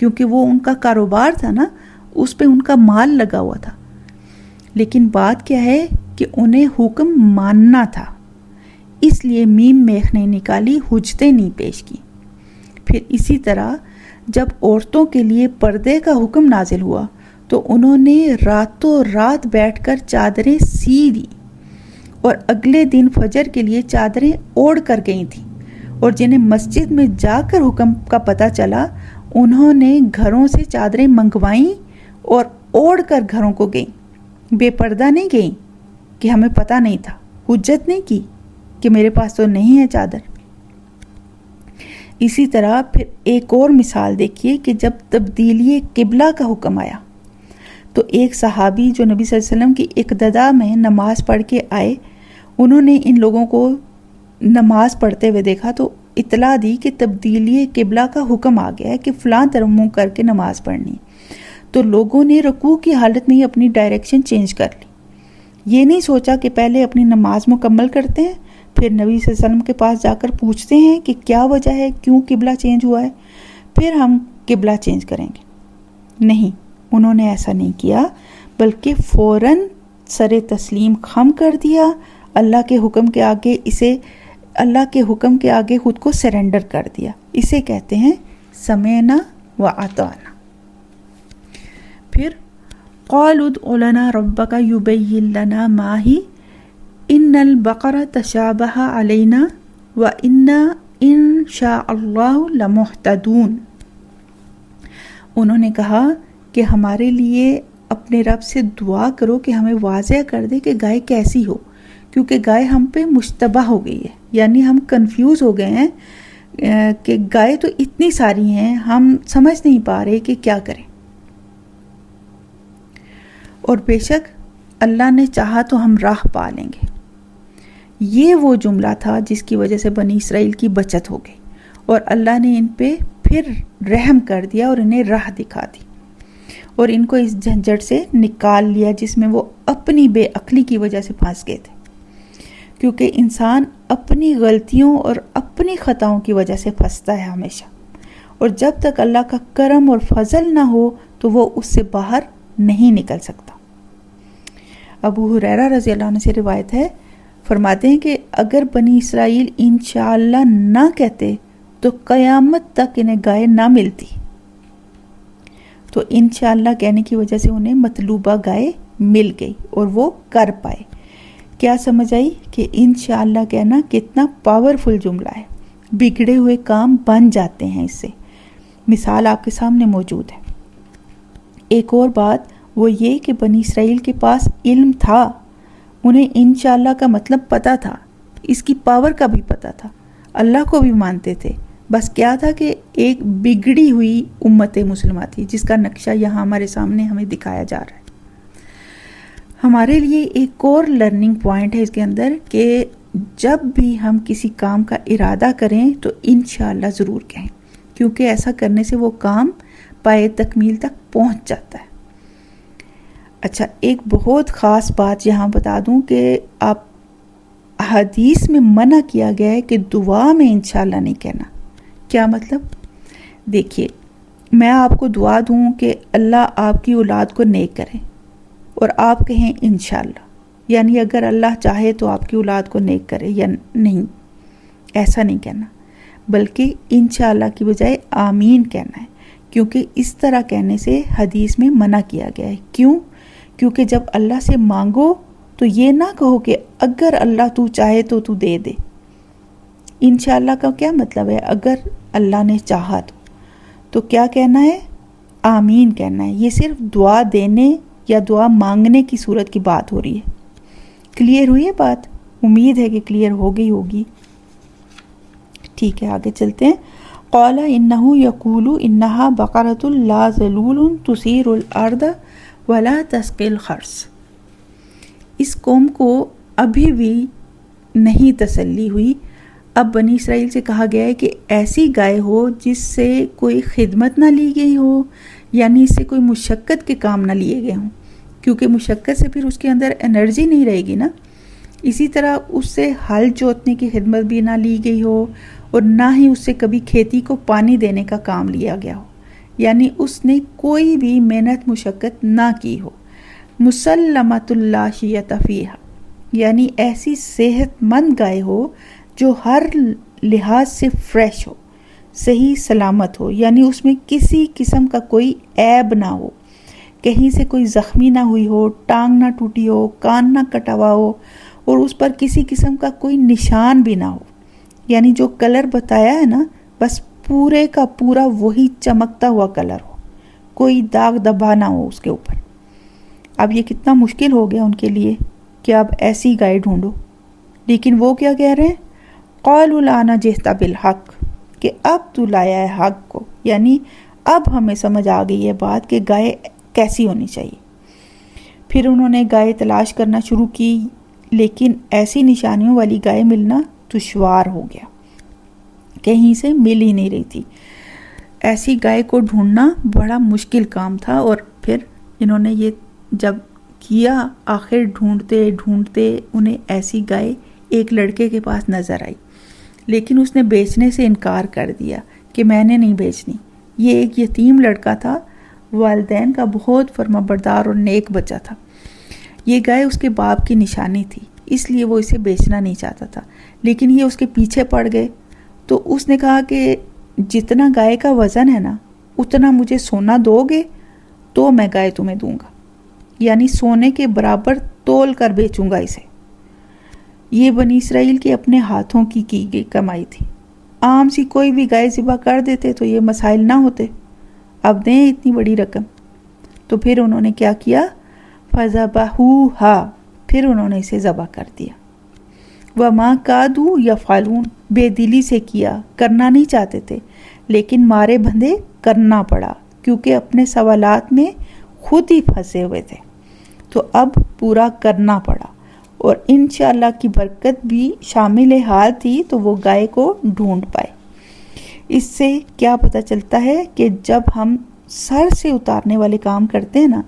کیونکہ وہ ان کا کاروبار تھا نا، اس پہ ان کا مال لگا ہوا تھا۔ لیکن بات کیا ہے کہ انہیں حکم ماننا تھا، اس لیے میم میخ نہیں نکالی، حجتیں نہیں پیش کی۔ پھر اسی طرح جب عورتوں کے لیے پردے کا حکم نازل ہوا تو انہوں نے راتوں رات بیٹھ کر چادریں سی دی، اور اگلے دن فجر کے لیے چادریں اوڑھ کر گئی تھیں، اور جنہیں مسجد میں جا کر حکم کا پتہ چلا انہوں نے گھروں سے چادریں منگوائیں اور اوڑھ کر گھروں کو گئیں، بے پردہ نہیں گئیں کہ ہمیں پتہ نہیں تھا، حجت نہیں کی کہ میرے پاس تو نہیں ہے چادر۔ اسی طرح پھر ایک اور مثال دیکھیے کہ جب تبدیلی قبلہ کا حکم آیا تو ایک صحابی جو نبی صلی اللہ علیہ وسلم کی اقتداء میں نماز پڑھ کے آئے، انہوں نے ان لوگوں کو نماز پڑھتے ہوئے دیکھا تو اطلاع دی کہ تبدیلی قبلہ کا حکم آ گیا ہے کہ فلاں طرف منہ کر کے نماز پڑھنی۔ تو لوگوں نے رکوع کی حالت میں ہی اپنی ڈائریکشن چینج کر لی، یہ نہیں سوچا کہ پہلے اپنی نماز مکمل کرتے ہیں، پھر نبی صلی اللہ علیہ وسلم کے پاس جا کر پوچھتے ہیں کہ کیا وجہ ہے، کیوں قبلہ چینج ہوا ہے، پھر ہم قبلہ چینج کریں گے۔ نہیں، انہوں نے ایسا نہیں کیا، بلکہ فوراً سر تسلیم خم کر دیا، اللہ کے حکم کے آگے خود کو سرنڈر کر دیا۔ اسے کہتے ہیں سمعنا و اطعنا۔ پھر قالوا ادع لنا ربک یبین لنا ما ہی ان البقرہ تشابہ علینا و انا ان شاء اللہ لمہتدون۔ انہوں نے کہا کہ ہمارے لیے اپنے رب سے دعا کرو کہ ہمیں واضح کر دے کہ گائے کیسی ہو، کیونکہ گائے ہم پہ مشتبہ ہو گئی ہے، یعنی ہم کنفیوز ہو گئے ہیں کہ گائے تو اتنی ساری ہیں، ہم سمجھ نہیں پا رہے کہ کیا کریں۔ اور بے شک اللہ نے چاہا تو ہم راہ پا لیں گے۔ یہ وہ جملہ تھا جس کی وجہ سے بنی اسرائیل کی بچت ہو گئی، اور اللہ نے ان پہ پھر رحم کر دیا اور انہیں راہ دکھا دی، اور ان کو اس جھنجھٹ سے نکال لیا جس میں وہ اپنی بے عقلی کی وجہ سے پھنس گئے تھے، کیونکہ انسان اپنی غلطیوں اور اپنی خطاؤں کی وجہ سے پھنستا ہے ہمیشہ، اور جب تک اللہ کا کرم اور فضل نہ ہو تو وہ اس سے باہر نہیں نکل سکتا۔ ابو ہریرہ رضی اللہ عنہ سے روایت ہے، فرماتے ہیں کہ اگر بنی اسرائیل انشاءاللہ نہ کہتے تو قیامت تک انہیں گائے نہ ملتی، تو انشاءاللہ کہنے کی وجہ سے انہیں مطلوبہ گائے مل گئی اور وہ کر پائے۔ کیا سمجھ آئی کہ انشاءاللہ کہنا کتنا پاورفل جملہ ہے، بگڑے ہوئے کام بن جاتے ہیں اس سے۔ مثال آپ کے سامنے موجود ہے۔ ایک اور بات وہ یہ کہ بنی اسرائیل کے پاس علم تھا، انہیں انشاءاللہ کا مطلب پتہ تھا، اس کی پاور کا بھی پتہ تھا، اللہ کو بھی مانتے تھے، بس کیا تھا کہ ایک بگڑی ہوئی امت مسلمہ تھی جس کا نقشہ یہاں ہمارے سامنے ہمیں دکھایا جا رہا ہے۔ ہمارے لیے ایک اور لرننگ پوائنٹ ہے اس کے اندر کہ جب بھی ہم کسی کام کا ارادہ کریں تو انشاءاللہ ضرور کہیں، کیونکہ ایسا کرنے سے وہ کام پائے تکمیل تک پہنچ جاتا ہے۔ اچھا، ایک بہت خاص بات یہاں بتا دوں کہ آپ حدیث میں منع کیا گیا ہے کہ دعا میں انشاءاللہ نہیں کہنا۔ کیا مطلب؟ دیکھیے، میں آپ کو دعا دوں کہ اللہ آپ کی اولاد کو نیک کرے اور آپ کہیں انشاءاللہ، یعنی اگر اللہ چاہے تو آپ کی اولاد کو نیک کرے یا نہیں، ایسا نہیں کہنا، بلکہ انشاءاللہ کی بجائے آمین کہنا ہے، کیونکہ اس طرح کہنے سے حدیث میں منع کیا گیا ہے۔ کیوں؟ کیونکہ جب اللہ سے مانگو تو یہ نہ کہو کہ اگر اللہ تو چاہے تو دے دے۔ انشاءاللہ کا کیا مطلب ہے؟ اگر اللہ نے چاہا تو کیا کہنا ہے؟ آمین کہنا ہے۔ یہ صرف دعا دینے یا دعا مانگنے کی صورت کی بات ہو رہی ہے۔ کلیئر ہوئی ہے بات؟ امید ہے کہ کلیئر ہو گئی ہوگی۔ ٹھیک ہے، آگے چلتے ہیں۔ قال انہ یقول انہا بقرۃ لا ذلول تثیر الارض ولا تسقی الخرس۔ اس قوم کو ابھی بھی نہیں تسلی ہوئی۔ اب بنی اسرائیل سے کہا گیا ہے کہ ایسی گائے ہو جس سے کوئی خدمت نہ لی گئی ہو، یعنی اس سے کوئی مشقت کے کام نہ لیے گئے ہوں، کیونکہ مشقت سے پھر اس کے اندر انرجی نہیں رہے گی نا۔ اسی طرح اس سے ہل جوتنے کی خدمت بھی نہ لی گئی ہو، اور نہ ہی اس سے کبھی کھیتی کو پانی دینے کا کام لیا گیا ہو، یعنی اس نے کوئی بھی محنت مشقت نہ کی ہو. مسلمۃ لا شیۃ فیہا یعنی ایسی صحت مند گائے ہو جو ہر لحاظ سے فریش ہو، صحیح سلامت ہو، یعنی اس میں کسی قسم کا کوئی عیب نہ ہو، کہیں سے کوئی زخمی نہ ہوئی ہو، ٹانگ نہ ٹوٹی ہو، کان نہ کٹا ہوا ہو، اور اس پر کسی قسم کا کوئی نشان بھی نہ ہو. یعنی جو کلر بتایا ہے نا بس پورے کا پورا وہی چمکتا ہوا کلر ہو، کوئی داغ دبا نہ ہو اس کے اوپر. اب یہ کتنا مشکل ہو گیا ان کے لیے کہ اب ایسی گائے ڈھونڈو. لیکن وہ کیا کہہ رہے ہیں؟ قالوا الآن جئت بالحق کہ اب تو لایا ہے حق کو، یعنی اب ہمیں سمجھ آ گئی ہے بات کہ گائے کیسی ہونی چاہیے. پھر انہوں نے گائے تلاش کرنا شروع کی، لیکن ایسی نشانیوں والی گائے ملنا دشوار ہو گیا، کہیں سے مل ہی نہیں رہی تھی. ایسی گائے کو ڈھونڈنا بڑا مشکل کام تھا. اور پھر انہوں نے یہ جب کیا، آخر ڈھونڈتے ڈھونڈتے انہیں ایسی گائے ایک لڑکے کے پاس نظر آئی، لیکن اس نے بیچنے سے انکار کر دیا کہ میں نے نہیں بیچنی. یہ ایک یتیم لڑکا تھا، والدین کا بہت فرما بردار اور نیک بچہ تھا. یہ گائے اس کے باپ کی نشانی تھی، اس لیے وہ اسے بیچنا نہیں چاہتا تھا. لیکن یہ اس کے پیچھے پڑ گئے تو اس نے کہا کہ جتنا گائے کا وزن ہے نا اتنا مجھے سونا دو گے تو میں گائے تمہیں دوں گا، یعنی سونے کے برابر تول کر بیچوں گا اسے. یہ بنی اسرائیل کے اپنے ہاتھوں کی گئی کمائی تھی. عام سی کوئی بھی گائے ذبح کر دیتے تو یہ مسائل نہ ہوتے، اب دیں اتنی بڑی رقم. تو پھر انہوں نے کیا کیا؟ فَذَبَحُوهَا پھر انہوں نے اسے ذبح کر دیا. وَمَا كَادُوا يَفْعَلُونَ بے دلی سے کیا، کرنا نہیں چاہتے تھے لیکن مارے بندھے کرنا پڑا، کیونکہ اپنے سوالات میں خود ہی پھنسے ہوئے تھے تو اب پورا کرنا پڑا. اور انشاءاللہ کی برکت بھی شامل حال تھی تو وہ گائے کو ڈھونڈ پائے. اس سے کیا پتہ چلتا ہے کہ جب ہم سر سے اتارنے والے کام کرتے ہیں نا،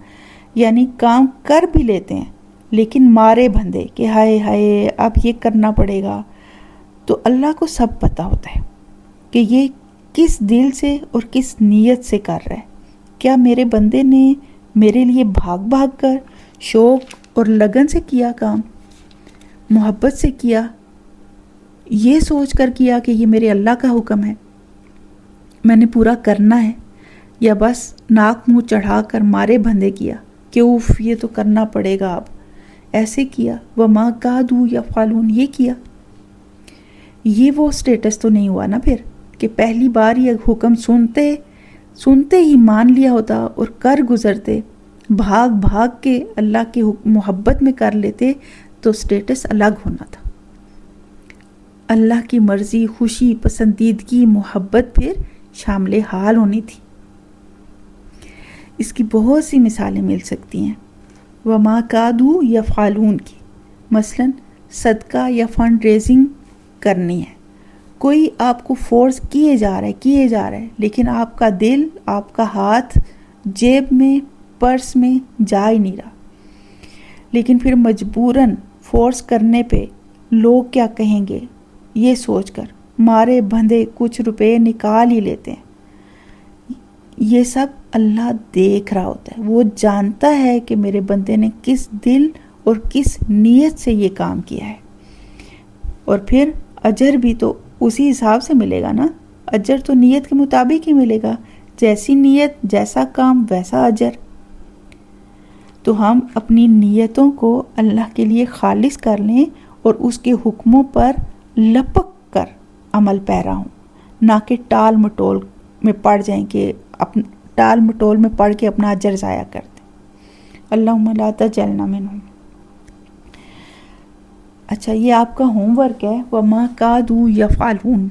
یعنی کام کر بھی لیتے ہیں لیکن مارے بندھے کہ ہائے ہائے اب یہ کرنا پڑے گا، تو اللہ کو سب پتہ ہوتا ہے کہ یہ کس دل سے اور کس نیت سے کر رہا ہے. کیا میرے بندے نے میرے لیے بھاگ بھاگ کر شوق اور لگن سے کیا کام، محبت سے کیا، یہ سوچ کر کیا کہ یہ میرے اللہ کا حکم ہے، میں نے پورا کرنا ہے، یا بس ناک منہ چڑھا کر مارے بندھے کیا کہ اوف یہ تو کرنا پڑے گا اب، ایسے کیا. وَمَا كَادُوا يَفْعَلُونَ یہ کیا. یہ وہ سٹیٹس تو نہیں ہوا نا پھر کہ پہلی بار یہ حکم سنتے ہی مان لیا ہوتا اور کر گزرتے، بھاگ بھاگ کے اللہ کی محبت میں کر لیتے تو سٹیٹس الگ ہونا تھا. اللہ کی مرضی، خوشی، پسندیدگی، محبت پھر شامل حال ہونی تھی. اس کی بہت سی مثالیں مل سکتی ہیں. وَمَا كَادُوا يَفْعَلُونَ کی مثلاً صدقہ یا فنڈ ریزنگ کرنی ہے، کوئی آپ کو فورس کیے جا رہا ہے لیکن آپ کا دل، آپ کا ہاتھ جیب میں، پرس میں جا ہی نہیں رہا، لیکن پھر مجبوراً فورس کرنے پہ لوگ کیا کہیں گے یہ سوچ کر مارے بندھے کچھ روپے نکال ہی لیتے ہیں. یہ سب اللہ دیکھ رہا ہوتا ہے، وہ جانتا ہے کہ میرے بندے نے کس دل اور کس نیت سے یہ کام کیا ہے. اور پھر اجر بھی تو اسی حساب سے ملے گا نا، اجر تو نیت کے مطابق ہی ملے گا، جیسی نیت جیسا کام ویسا اجر. تو ہم اپنی نیتوں کو اللہ کے لیے خالص کر لیں اور اس کے حکموں پر لپک کر عمل پیرا ہوں، نہ کہ ٹال مٹول میں پڑ جائیں کہ ٹال مٹول میں پڑھ کے اپنا اجر ضائع کر دیں. اللہم لا تجعلنا منہم. اچھا یہ آپ کا ہوم ورک ہے، وَمَا كَادُوا يَفْعَلُونَ.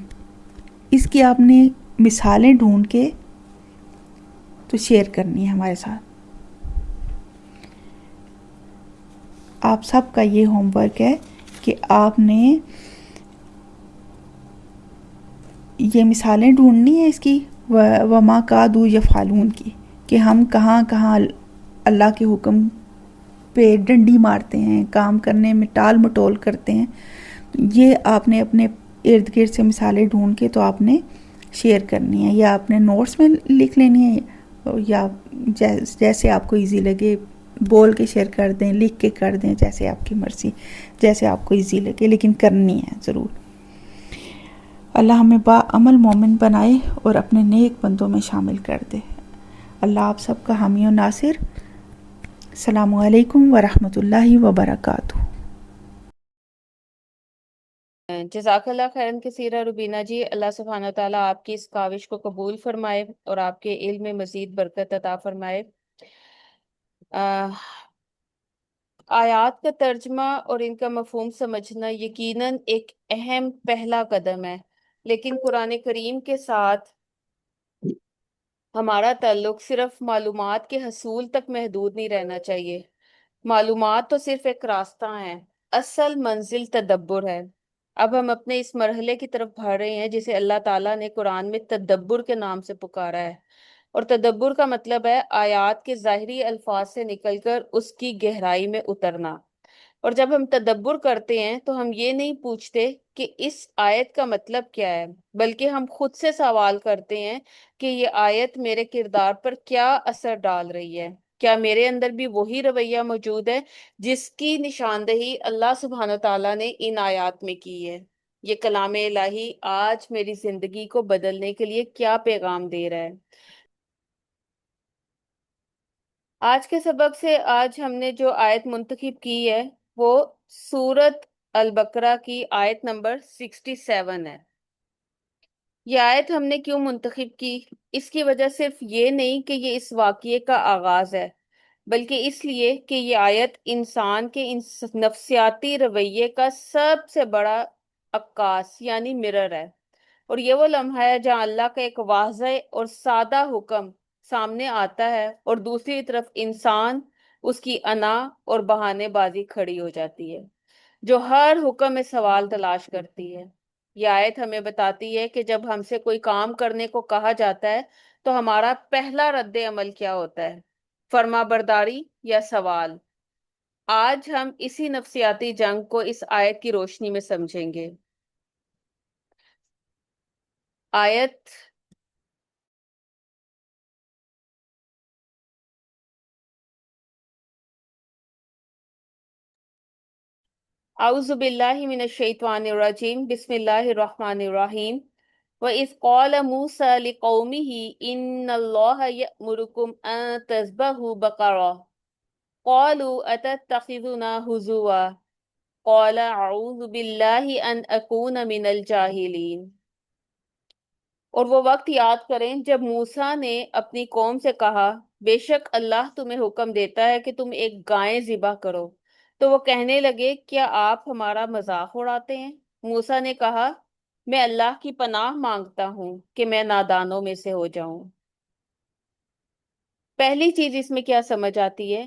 اس کی آپ نے مثالیں ڈھونڈ کے تو شیئر کرنی ہے ہمارے ساتھ. آپ سب کا یہ ہوم ورک ہے کہ آپ نے یہ مثالیں ڈھونڈنی ہے اس کی وَمَا كَادُوا يَفْعَلُونَ کی، کہ ہم کہاں کہاں اللہ کے حکم پہ ڈنڈی مارتے ہیں، کام کرنے میں ٹال مٹول کرتے ہیں. یہ آپ نے اپنے ارد گرد سے مثالیں ڈھونڈ کے تو آپ نے شیئر کرنی ہے، یا اپنے نوٹس میں لکھ لینی ہے، یا جیسے آپ کو ایزی لگے بول کے شیئر کر دیں، لکھ کے کر دیں، جیسے آپ کی مرضی، جیسے آپ کو ایزی لگے، لیکن کرنی ہے ضرور۔ اللہ ہمیں با عمل مومن بنائے اور اپنے نیک بندوں میں شامل کر دے۔ اللہ آپ سب کا حامی و ناصر۔ السلام علیکم ورحمۃ اللہ وبرکاتہ۔ جزاک اللہ خیرن کثیرہ روبینہ جی، اللہ سبحانہ تعالیٰ آپ کی اس کاوش کو قبول فرمائے اور آپ کے علم میں مزید برکت عطا فرمائے۔ آیات کا ترجمہ اور ان کا مفہوم سمجھنا یقیناً ایک اہم پہلا قدم ہے، لیکن قرآن کریم کے ساتھ ہمارا تعلق صرف معلومات کے حصول تک محدود نہیں رہنا چاہیے۔ معلومات تو صرف ایک راستہ ہے، اصل منزل تدبر ہے۔ اب ہم اپنے اس مرحلے کی طرف بڑھ رہے ہیں جسے اللہ تعالیٰ نے قرآن میں تدبر کے نام سے پکارا ہے، اور تدبر کا مطلب ہے آیات کے ظاہری الفاظ سے نکل کر اس کی گہرائی میں اترنا۔ اور جب ہم تدبر کرتے ہیں تو ہم یہ نہیں پوچھتے کہ اس آیت کا مطلب کیا ہے، بلکہ ہم خود سے سوال کرتے ہیں کہ یہ آیت میرے کردار پر کیا اثر ڈال رہی ہے، کیا میرے اندر بھی وہی رویہ موجود ہے جس کی نشاندہی اللہ سبحانہ تعالیٰ نے ان آیات میں کی ہے۔ یہ کلام الہی آج میری زندگی کو بدلنے کے لیے کیا پیغام دے رہا ہے۔ آج کے سبق سے آج ہم نے جو آیت منتخب کی ہے وہ سورت البقرہ کی آیت نمبر 67 ہے۔ یہ آیت ہم نے کیوں منتخب کی؟ اس کی وجہ صرف یہ نہیں کہ یہ اس واقعے کا آغاز ہے، بلکہ اس لیے کہ یہ آیت انسان کے نفسیاتی رویے کا سب سے بڑا عکاس یعنی مرر ہے، اور یہ وہ لمحہ ہے جہاں اللہ کا ایک واضح اور سادہ حکم سامنے آتا ہے اور دوسری طرف انسان اس کی انا اور بہانے بازی کھڑی ہو جاتی ہے، جو ہر حکم میں سوال تلاش کرتی ہے۔ یہ آیت ہمیں بتاتی ہے کہ جب ہم سے کوئی کام کرنے کو کہا جاتا ہے تو ہمارا پہلا رد عمل کیا ہوتا ہے، فرما برداری یا سوال؟ آج ہم اسی نفسیاتی جنگ کو اس آیت کی روشنی میں سمجھیں گے۔ آیت اعوذ باللہ من الشیطان الرجیم، بسم اللہ الرحمن الرحیم۔ وَإِذْ قَالَ مُوسَى لِقَوْمِهِ إِنَّ اللَّهَ يَأْمُرُكُمْ أَن تَذْبَحُوا بَقَرَةً قَالُوا أَتَتَّخِذُنَا هُزُوًا قَالَ أَعُوذُ بِاللَّهِ أَنْ أَكُونَ مِنَ الْجَاهِلِينَ۔ اور وہ وقت یاد کریں جب موسیٰ نے اپنی قوم سے کہا، بے شک اللہ تمہیں حکم دیتا ہے کہ تم ایک گائے ذبح کرو، تو وہ کہنے لگے کیا آپ ہمارا مذاق اڑاتے ہیں؟ موسیٰ نے کہا، میں اللہ کی پناہ مانگتا ہوں کہ میں نادانوں میں سے ہو جاؤں۔ پہلی چیز اس میں کیا سمجھ آتی ہے؟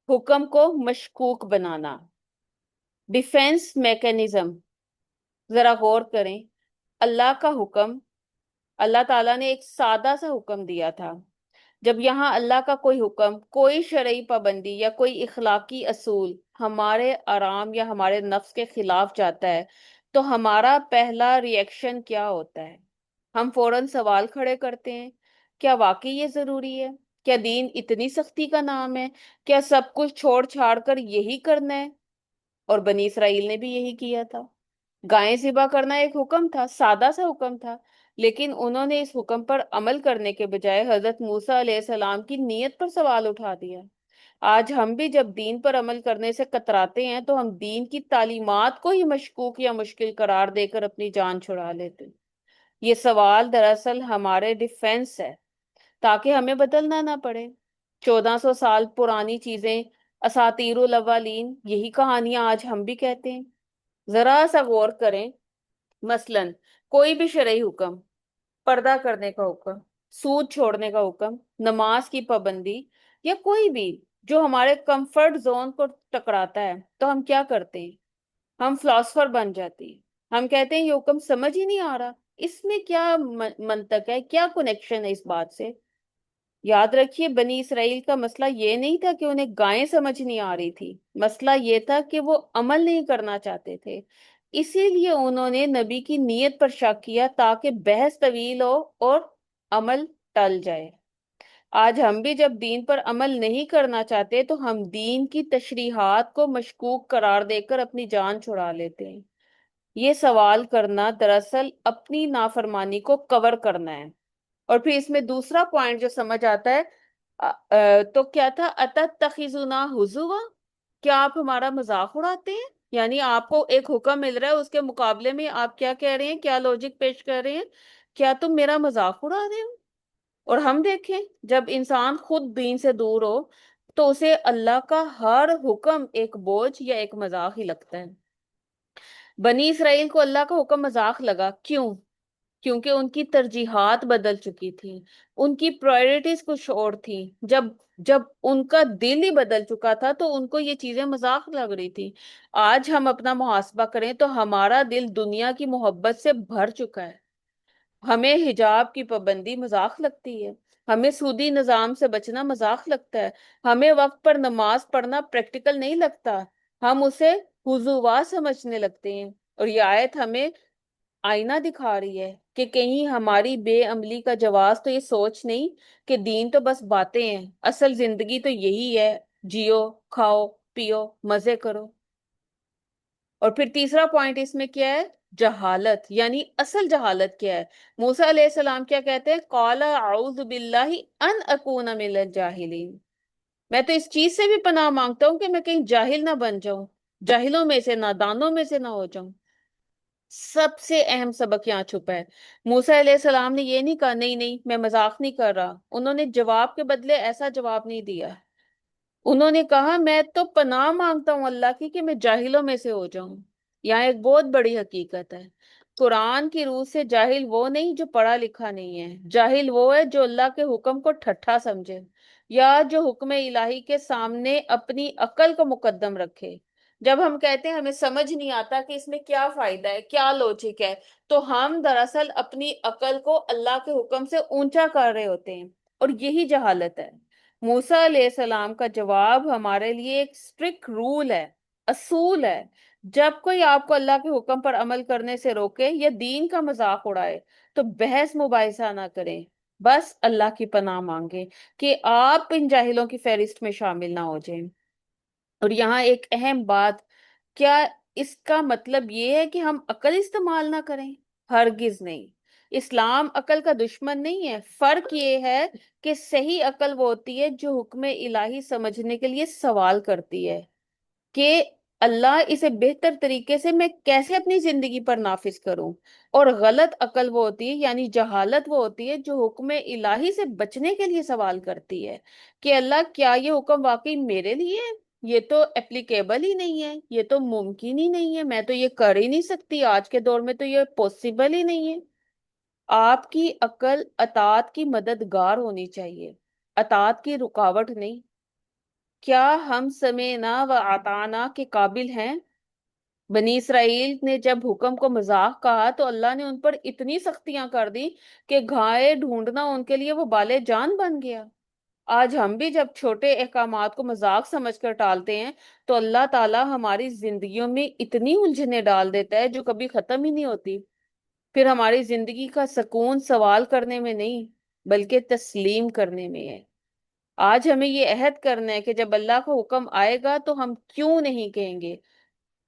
حکم کو مشکوک بنانا، ڈیفینس میکینزم۔ ذرا غور کریں، اللہ کا حکم، اللہ تعالیٰ نے ایک سادہ سا حکم دیا تھا۔ جب یہاں اللہ کا کوئی حکم، کوئی شرعی پابندی یا کوئی اخلاقی اصول ہمارے آرام یا ہمارے نفس کے خلاف جاتا ہے تو ہمارا پہلا ری ایکشن کیا ہوتا ہے؟ ہم فوراً سوال کھڑے کرتے ہیں، کیا واقعی یہ ضروری ہے؟ کیا دین اتنی سختی کا نام ہے؟ کیا سب کچھ چھوڑ چھاڑ کر یہی کرنا ہے؟ اور بنی اسرائیل نے بھی یہی کیا تھا۔ گائیں ذبح کرنا ایک حکم تھا، سادہ سا حکم تھا، لیکن انہوں نے اس حکم پر عمل کرنے کے بجائے حضرت موسیٰ علیہ السلام کی نیت پر سوال اٹھا دیا۔ آج ہم بھی جب دین پر عمل کرنے سے کتراتے ہیں تو ہم دین کی تعلیمات کو ہی مشکوک یا مشکل قرار دے کر اپنی جان چھڑا لیتے ہیں۔ یہ سوال دراصل ہمارے ڈیفینس ہے تاکہ ہمیں بدلنا نہ پڑے۔ 1400 سال پرانی چیزیں، اساطیر الاولین، یہی کہانیاں آج ہم بھی کہتے ہیں۔ ذرا سا غور کریں، مثلاً کوئی بھی شرعی حکم، پردہ کرنے کا حکم، سود چھوڑنے کا حکم، نماز کی پابندی، یا کوئی بھی جو ہمارے کمفرٹ زون کو ٹکراتا ہے تو ہم کیا کرتے ہیں؟ ہم فلاسفر بن جاتے ہیں۔ ہم کہتے ہیں یہ حکم سمجھ ہی نہیں آ رہا، اس میں کیا منطق ہے، کیا کنیکشن ہے اس بات سے؟ یاد رکھیے، بنی اسرائیل کا مسئلہ یہ نہیں تھا کہ انہیں گائیں سمجھ نہیں آ رہی تھی، مسئلہ یہ تھا کہ وہ عمل نہیں کرنا چاہتے تھے۔ اسی لیے انہوں نے نبی کی نیت پر شک کیا تاکہ بحث طویل ہو اور عمل ٹل جائے۔ آج ہم بھی جب دین پر عمل نہیں کرنا چاہتے تو ہم دین کی تشریحات کو مشکوک قرار دے کر اپنی جان چھڑا لیتے ہیں۔ یہ سوال کرنا دراصل اپنی نافرمانی کو کور کرنا ہے۔ اور پھر اس میں دوسرا پوائنٹ جو سمجھ آتا ہے تو کیا تھا، اتتخذونا ہزوا، کیا آپ ہمارا مذاق اڑاتے ہیں؟ یعنی آپ کو ایک حکم مل رہا ہے، اس کے مقابلے میں آپ کیا کہہ رہے ہیں، کیا لوجک پیش کر رہے ہیں؟ کیا تم میرا مذاق اڑا رہے ہو؟ اور ہم دیکھیں جب انسان خود دین سے دور ہو تو اسے اللہ کا ہر حکم ایک بوجھ یا ایک مذاق ہی لگتا ہے۔ بنی اسرائیل کو اللہ کا حکم مذاق لگا، کیوں؟ کیونکہ ان کی ترجیحات بدل چکی تھی، ان کی پرائورٹیز کچھ اور تھی۔ جب جب ان کا دل ہی بدل چکا تھا تو ان کو یہ چیزیں مذاق لگ رہی تھی۔ آج ہم اپنا محاسبہ کریں تو ہمارا دل دنیا کی محبت سے بھر چکا ہے۔ ہمیں حجاب کی پابندی مذاق لگتی ہے، ہمیں سودی نظام سے بچنا مذاق لگتا ہے، ہمیں وقت پر نماز پڑھنا پریکٹیکل نہیں لگتا، ہم اسے حضوا سمجھنے لگتے ہیں۔ اور یہ آیت ہمیں آئینہ دکھا رہی ہے کہ کہیں ہماری بے عملی کا جواز تو یہ سوچ نہیں کہ دین تو بس باتیں ہیں، اصل زندگی تو یہی ہے، جیو، کھاؤ، پیو، مزے کرو۔ اور پھر تیسرا پوائنٹ اس میں کیا ہے، جہالت، یعنی اصل جہالت کیا ہے۔ موسیٰ علیہ السلام کیا کہتے ہیں، قال اعوذ باللہ ان اکون من الجاہلین، میں تو اس چیز سے بھی پناہ مانگتا ہوں کہ میں کہیں جاہل نہ بن جاؤں، جاہلوں میں سے، نادانوں میں سے نہ ہو جاؤں۔ سب سے اہم سبق یہاں چھپا ہے۔ موسیٰ علیہ السلام نے یہ نہیں کہا نہیں نہیں میں مذاق نہیں کر رہا، انہوں نے جواب کے بدلے ایسا جواب نہیں دیا، انہوں نے کہا میں تو پناہ مانگتا ہوں اللہ کی کہ میں جاہلوں میں سے ہو جاؤں۔ یہاں ایک بہت بڑی حقیقت ہے، قرآن کی روح سے جاہل وہ نہیں جو پڑھا لکھا نہیں ہے، جاہل وہ ہے جو اللہ کے حکم کو ٹھٹھا سمجھے، یا جو حکم الہی کے سامنے اپنی عقل کو مقدم رکھے۔ جب ہم کہتے ہیں ہمیں سمجھ نہیں آتا کہ اس میں کیا فائدہ ہے، کیا لوجک ہے، تو ہم دراصل اپنی عقل کو اللہ کے حکم سے اونچا کر رہے ہوتے ہیں، اور یہی جہالت ہے۔ موسیٰ علیہ السلام کا جواب ہمارے لیے ایک اسٹرکٹ رول ہے، اصول ہے۔ جب کوئی آپ کو اللہ کے حکم پر عمل کرنے سے روکے یا دین کا مذاق اڑائے تو بحث مباحثہ نہ کریں، بس اللہ کی پناہ مانگیں کہ آپ ان جاہلوں کی فہرست میں شامل نہ ہو جائیں۔ اور یہاں ایک اہم بات، کیا اس کا مطلب یہ ہے کہ ہم عقل استعمال نہ کریں؟ ہرگز نہیں۔ اسلام عقل کا دشمن نہیں ہے، فرق یہ ہے کہ صحیح عقل وہ ہوتی ہے جو حکم الہی سمجھنے کے لیے سوال کرتی ہے کہ اللہ اسے بہتر طریقے سے میں کیسے اپنی زندگی پر نافذ کروں، اور غلط عقل وہ ہوتی ہے، یعنی جہالت وہ ہوتی ہے جو حکم الہی سے بچنے کے لیے سوال کرتی ہے کہ اللہ کیا یہ حکم واقعی میرے لیے ہے؟ یہ تو اپلیکیبل ہی نہیں ہے، یہ تو ممکن ہی نہیں ہے، میں تو یہ کر ہی نہیں سکتی، آج کے دور میں تو یہ پوسیبل ہی نہیں ہے۔ آپ کی عقل اطاعت کی مددگار ہونی چاہیے، اطاعت کی رکاوٹ نہیں۔ کیا ہم سمعنا و اطعنا کے قابل ہیں؟ بنی اسرائیل نے جب حکم کو مذاق کہا تو اللہ نے ان پر اتنی سختیاں کر دی کہ گھائے ڈھونڈنا ان کے لیے وہ بالے جان بن گیا۔ آج ہم بھی جب چھوٹے احکامات کو مذاق سمجھ کر ٹالتے ہیں تو اللہ تعالیٰ ہماری زندگیوں میں اتنی الجھنیں ڈال دیتا ہے جو کبھی ختم ہی نہیں ہوتی۔ پھر ہماری زندگی کا سکون سوال کرنے میں نہیں بلکہ تسلیم کرنے میں ہے۔ آج ہمیں یہ عہد کرنا ہے کہ جب اللہ کا حکم آئے گا تو ہم کیوں نہیں کہیں گے،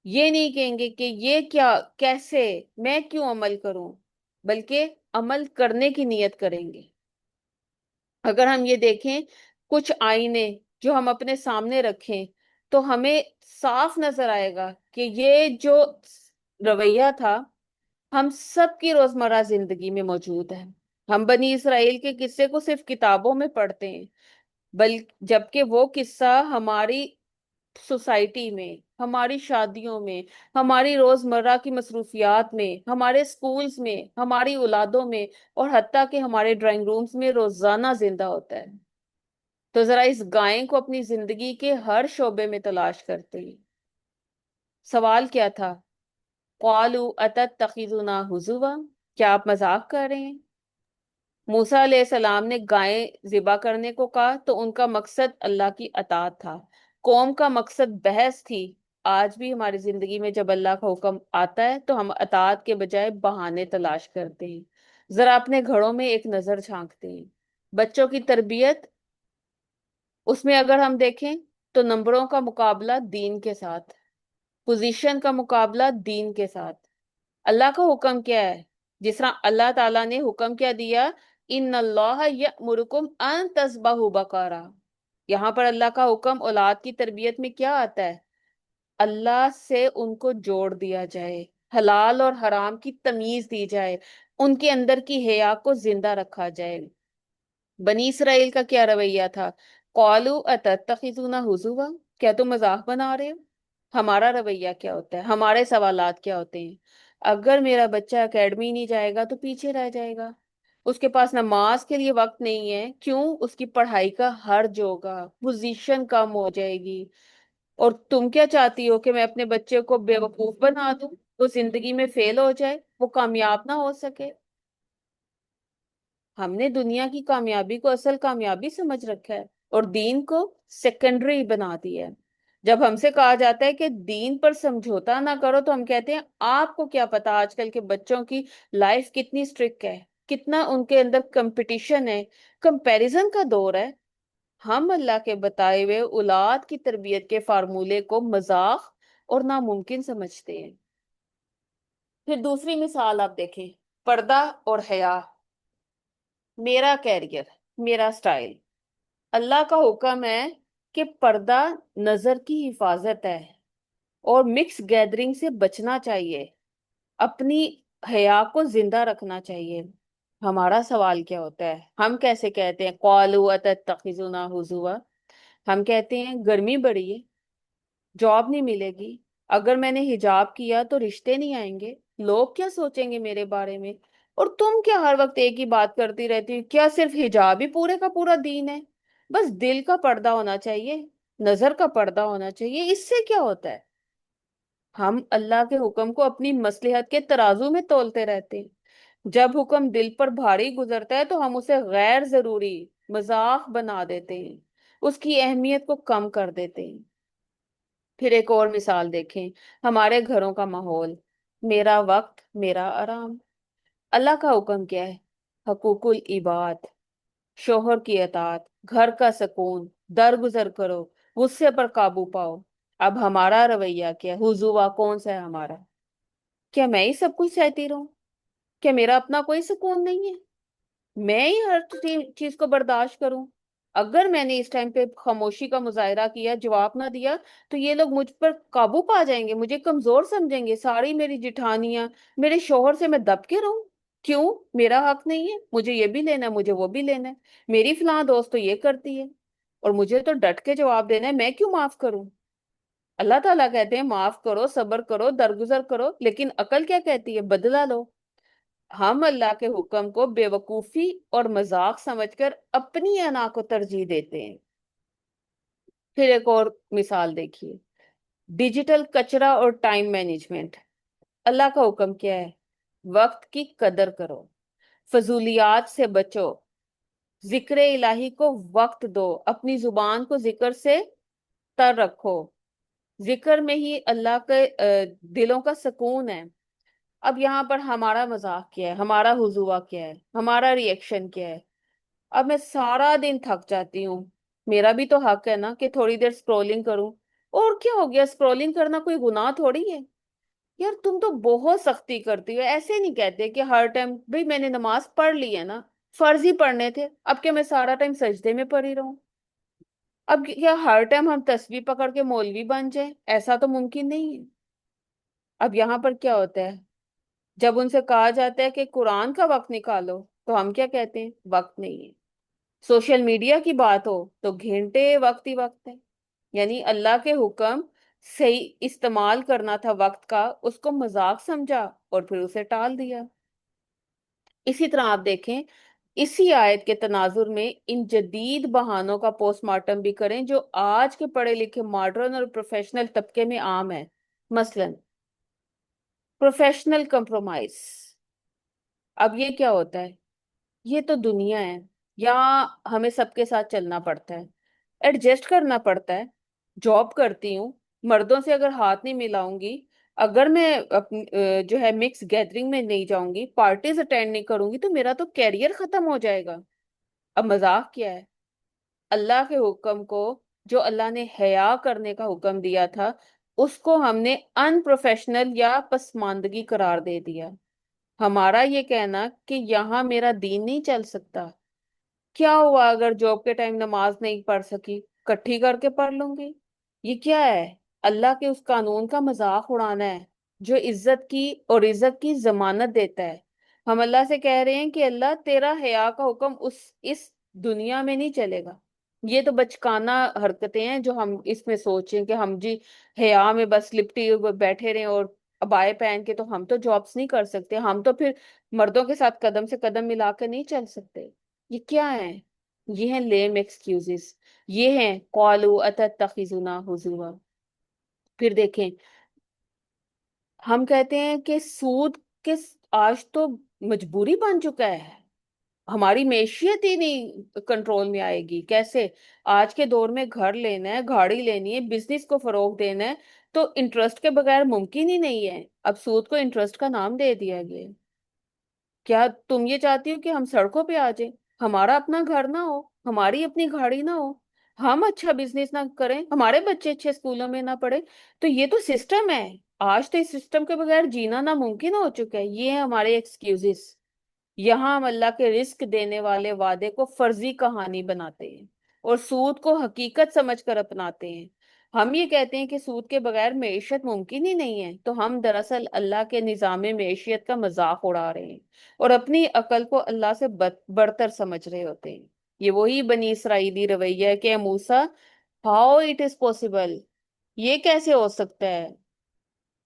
یہ نہیں کہیں گے کہ یہ کیا، کیسے، میں کیوں عمل کروں، بلکہ عمل کرنے کی نیت کریں گے۔ اگر ہم یہ دیکھیں کچھ آئینے جو ہم اپنے سامنے رکھیں تو ہمیں صاف نظر آئے گا کہ یہ جو رویہ تھا ہم سب کی روزمرہ زندگی میں موجود ہے۔ ہم بنی اسرائیل کے قصے کو صرف کتابوں میں پڑھتے ہیں، جبکہ وہ قصہ ہماری سوسائٹی میں، ہماری شادیوں میں، ہماری روزمرہ کی مصروفیات میں، ہمارے سکولز میں، ہماری اولادوں میں، اور حتیٰ کہ ہمارے ڈرائنگ رومز میں روزانہ زندہ ہوتا ہے۔ تو ذرا اس گائیں کو اپنی زندگی کے ہر شعبے میں تلاش کرتے ہیں۔ سوال کیا تھا، قالوا اتتخذنا ہزوا، کیا آپ مذاق کر رہے ہیں؟ موسیٰ علیہ السلام نے گائیں ذبح کرنے کو کہا تو ان کا مقصد اللہ کی اطاعت تھا، قوم کا مقصد بحث تھی آج بھی ہماری زندگی میں جب اللہ کا حکم آتا ہے تو ہم اطاعت کے بجائے بہانے تلاش کرتے ہیں. ذرا اپنے گھروں میں ایک نظر جھانکتے ہیں. بچوں کی تربیت، اس میں اگر ہم دیکھیں تو نمبروں کا مقابلہ دین کے ساتھ، پوزیشن کا مقابلہ دین کے ساتھ. اللہ کا حکم کیا ہے؟ جس طرح اللہ تعالیٰ نے حکم کیا دیا، ان اللہ یأمرکم ان تذبحوا بقرہ. یہاں پر اللہ کا حکم اولاد کی تربیت میں کیا آتا ہے؟ اللہ سے ان کو جوڑ دیا جائے، حلال اور حرام کی تمیز دی جائے، ان کے اندر کی حیا کو زندہ رکھا جائے. بنی اسرائیل کا کیا رویہ تھا؟ قالوا اتتخذونا ہزوا، کیا تم مذاق بنا رہے ہو؟ ہمارا رویہ کیا ہوتا ہے؟ ہمارے سوالات کیا ہوتے ہیں؟ اگر میرا بچہ اکیڈمی نہیں جائے گا تو پیچھے رہ جائے گا، اس کے پاس نماز کے لیے وقت نہیں ہے، کیوں؟ اس کی پڑھائی کا حرج ہوگا، پوزیشن کم ہو جائے گی. اور تم کیا چاہتی ہو کہ میں اپنے بچے کو بیوقوف بنا دوں، وہ زندگی میں فیل ہو جائے، وہ کامیاب نہ ہو سکے؟ ہم نے دنیا کی کامیابی کو اصل کامیابی سمجھ رکھا ہے اور دین کو سیکنڈری بنا دیا ہے. جب ہم سے کہا جاتا ہے کہ دین پر سمجھوتا نہ کرو تو ہم کہتے ہیں آپ کو کیا پتا آج کل کے بچوں کی لائف کتنی سٹرکٹ ہے، کتنا ان کے اندر کمپٹیشن ہے، کمپیریزن کا دور ہے. ہم اللہ کے بتائے ہوئے اولاد کی تربیت کے فارمولے کو مذاق اور ناممکن سمجھتے ہیں. پھر دوسری مثال آپ دیکھیں، پردہ اور حیا. میرا کیریئر، میرا سٹائل. اللہ کا حکم ہے کہ پردہ نظر کی حفاظت ہے اور مکس گیدرنگ سے بچنا چاہیے، اپنی حیا کو زندہ رکھنا چاہیے. ہمارا سوال کیا ہوتا ہے؟ ہم کیسے کہتے ہیں قالوا اتتخذونا ہزوا؟ ہم کہتے ہیں گرمی بڑی ہے، جاب نہیں ملے گی، اگر میں نے حجاب کیا تو رشتے نہیں آئیں گے، لوگ کیا سوچیں گے میرے بارے میں؟ اور تم کیا ہر وقت ایک ہی بات کرتی رہتی ہو؟ کیا صرف حجاب ہی پورے کا پورا دین ہے؟ بس دل کا پردہ ہونا چاہیے، نظر کا پردہ ہونا چاہیے، اس سے کیا ہوتا ہے؟ ہم اللہ کے حکم کو اپنی مصلحت کے ترازو میں تولتے رہتے ہیں. جب حکم دل پر بھاری گزرتا ہے تو ہم اسے غیر ضروری مذاق بنا دیتے ہیں، اس کی اہمیت کو کم کر دیتے ہیں. پھر ایک اور مثال دیکھیں، ہمارے گھروں کا ماحول. میرا وقت میرا آرام. اللہ کا حکم کیا ہے؟ حقوق العباد، شوہر کی اطاعت، گھر کا سکون، درگزر کرو، غصے پر قابو پاؤ. اب ہمارا رویہ کیا ہے؟ حضوا کون سا ہے ہمارا؟ کیا میں ہی سب کچھ سہتی رہوں؟ کیا میرا اپنا کوئی سکون نہیں ہے؟ میں ہی ہر چیز کو برداشت کروں؟ اگر میں نے اس ٹائم پہ خاموشی کا مظاہرہ کیا، جواب نہ دیا، تو یہ لوگ مجھ پر قابو پا جائیں گے، مجھے کمزور سمجھیں گے، ساری میری جٹھانیاں میرے شوہر سے میں دب کے رہوں؟ کیوں؟ میرا حق نہیں ہے؟ مجھے یہ بھی لینا ہے، مجھے وہ بھی لینا ہے، میری فلاں دوست تو یہ کرتی ہے اور مجھے تو ڈٹ کے جواب دینا ہے، میں کیوں معاف کروں؟ اللہ تعالیٰ کہتے ہیں معاف کرو، صبر کرو، درگزر کرو، لیکن عقل کیا کہتی ہے؟ بدلہ لو. ہم اللہ کے حکم کو بے وقوفی اور مذاق سمجھ کر اپنی انا کو ترجیح دیتے ہیں. پھر ایک اور مثال دیکھیے، ڈیجیٹل کچرا اور ٹائم مینجمنٹ. اللہ کا حکم کیا ہے؟ وقت کی قدر کرو، فضولیات سے بچو، ذکر الہی کو وقت دو، اپنی زبان کو ذکر سے تر رکھو. ذکر میں ہی اللہ کے دلوں کا سکون ہے. اب یہاں پر ہمارا مذاق کیا ہے؟ ہمارا حضوا کیا ہے؟ ہمارا ریئیکشن کیا ہے؟ اب میں سارا دن تھک جاتی ہوں، میرا بھی تو حق ہے نا کہ تھوڑی دیر سکرولنگ کروں. اور کیا ہو گیا؟ سکرولنگ کرنا کوئی گناہ تھوڑی ہے. یار تم تو بہت سختی کرتی ہو. ایسے نہیں کہتے کہ ہر ٹائم بھئی میں نے نماز پڑھ لی ہے نا، فرض ہی پڑھنے تھے، اب کہ میں سارا ٹائم سجدے میں پڑھی رہوں؟ اب کیا ہر ٹائم ہم تسبیح پکڑ کے مولوی بن جائیں؟ ایسا تو ممکن نہیں ہے. اب یہاں پر کیا ہوتا ہے؟ جب ان سے کہا جاتا ہے کہ قرآن کا وقت نکالو تو ہم کیا کہتے ہیں؟ وقت نہیں ہے. سوشل میڈیا کی بات ہو تو گھنٹے وقت ہی وقت ہے. یعنی اللہ کے حکم صحیح استعمال کرنا تھا وقت کا، اس کو مذاق سمجھا اور پھر اسے ٹال دیا. اسی طرح آپ دیکھیں اسی آیت کے تناظر میں ان جدید بہانوں کا پوسٹ مارٹم بھی کریں جو آج کے پڑھے لکھے ماڈرن اور پروفیشنل طبقے میں عام ہے. مثلا پروفیشنل کمپرومائز. اب یہ کیا ہوتا ہے؟ یہ تو دنیا ہے، یہاں ہمیں سب کے ساتھ چلنا پڑتا ہے، ایڈجسٹ کرنا پڑتا ہے. جاب کرتی ہوں، مردوں سے اگر ہاتھ نہیں ملاؤں گی، اگر میں جو ہے مکس گیدرنگ میں نہیں جاؤں گی، پارٹیز اٹینڈ نہیں کروں گی، تو میرا تو کیریئر ختم ہو جائے گا۔ اب مذاق کیا ہے؟ اللہ کے حکم کو، جو اللہ نے حیا کرنے کا حکم دیا تھا، اس کو ہم نے ان پروفیشنل یا پسماندگی قرار دے دیا۔ ہمارا یہ کہنا کہ یہاں میرا دین نہیں چل سکتا، کیا ہوا اگر جاب کے ٹائم نماز نہیں پڑھ سکی، کٹھی کر کے پڑھ لوں گی؟ یہ کیا ہے؟ اللہ کے اس قانون کا مذاق اڑانا ہے جو عزت کی اور عزت کی ضمانت دیتا ہے۔ ہم اللہ سے کہہ رہے ہیں کہ اللہ تیرا حیا کا حکم اس دنیا میں نہیں چلے گا۔ یہ تو بچکانہ حرکتیں ہیں جو ہم اس میں سوچیں کہ ہم جی حیا میں بس لپٹی ہوئے بیٹھے رہیں اور ابائے پہن کے، تو ہم تو جابس نہیں کر سکتے، ہم تو پھر مردوں کے ساتھ قدم سے قدم ملا کے نہیں چل سکتے۔ یہ کیا ہے؟ یہ ہیں لیم ایکسکیوزز، یہ ہیں قالوا اتتخذنا ہزوا۔ پھر دیکھیں، ہم کہتے ہیں کہ سود کے آج تو مجبوری بن چکا ہے، ہماری معیشت ہی نہیں کنٹرول میں آئے گی کیسے؟ آج کے دور میں گھر لینا ہے، گاڑی لینی ہے، بزنس کو فروغ دینا ہے، تو انٹرسٹ کے بغیر ممکن ہی نہیں ہے۔ اب سود کو انٹرسٹ کا نام دے دیا گیا ہے۔ کیا تم یہ چاہتی ہو کہ ہم سڑکوں پہ آ جائیں، ہمارا اپنا گھر نہ ہو، ہماری اپنی گاڑی نہ ہو، ہم اچھا بزنس نہ کریں، ہمارے بچے اچھے اسکولوں میں نہ پڑھے؟ تو یہ تو سسٹم ہے، آج تو اس سسٹم کے بغیر جینا ناممکن ہو چکا ہے۔ یہ ہیں ہمارے ایکسکیوزز۔ یہاں ہم اللہ کے رزق دینے والے وعدے کو فرضی کہانی بناتے ہیں اور سود کو حقیقت سمجھ کر اپناتے ہیں۔ ہم یہ کہتے ہیں کہ سود کے بغیر معیشت ممکن ہی نہیں ہے، تو ہم دراصل اللہ کے نظام معیشت کا مذاق اڑا رہے ہیں اور اپنی عقل کو اللہ سے برتر سمجھ رہے ہوتے ہیں۔ یہ وہی بنی اسرائیلی رویہ ہے کہ موسیٰ، ہاؤ اٹ از پاسبل، یہ کیسے ہو سکتا ہے؟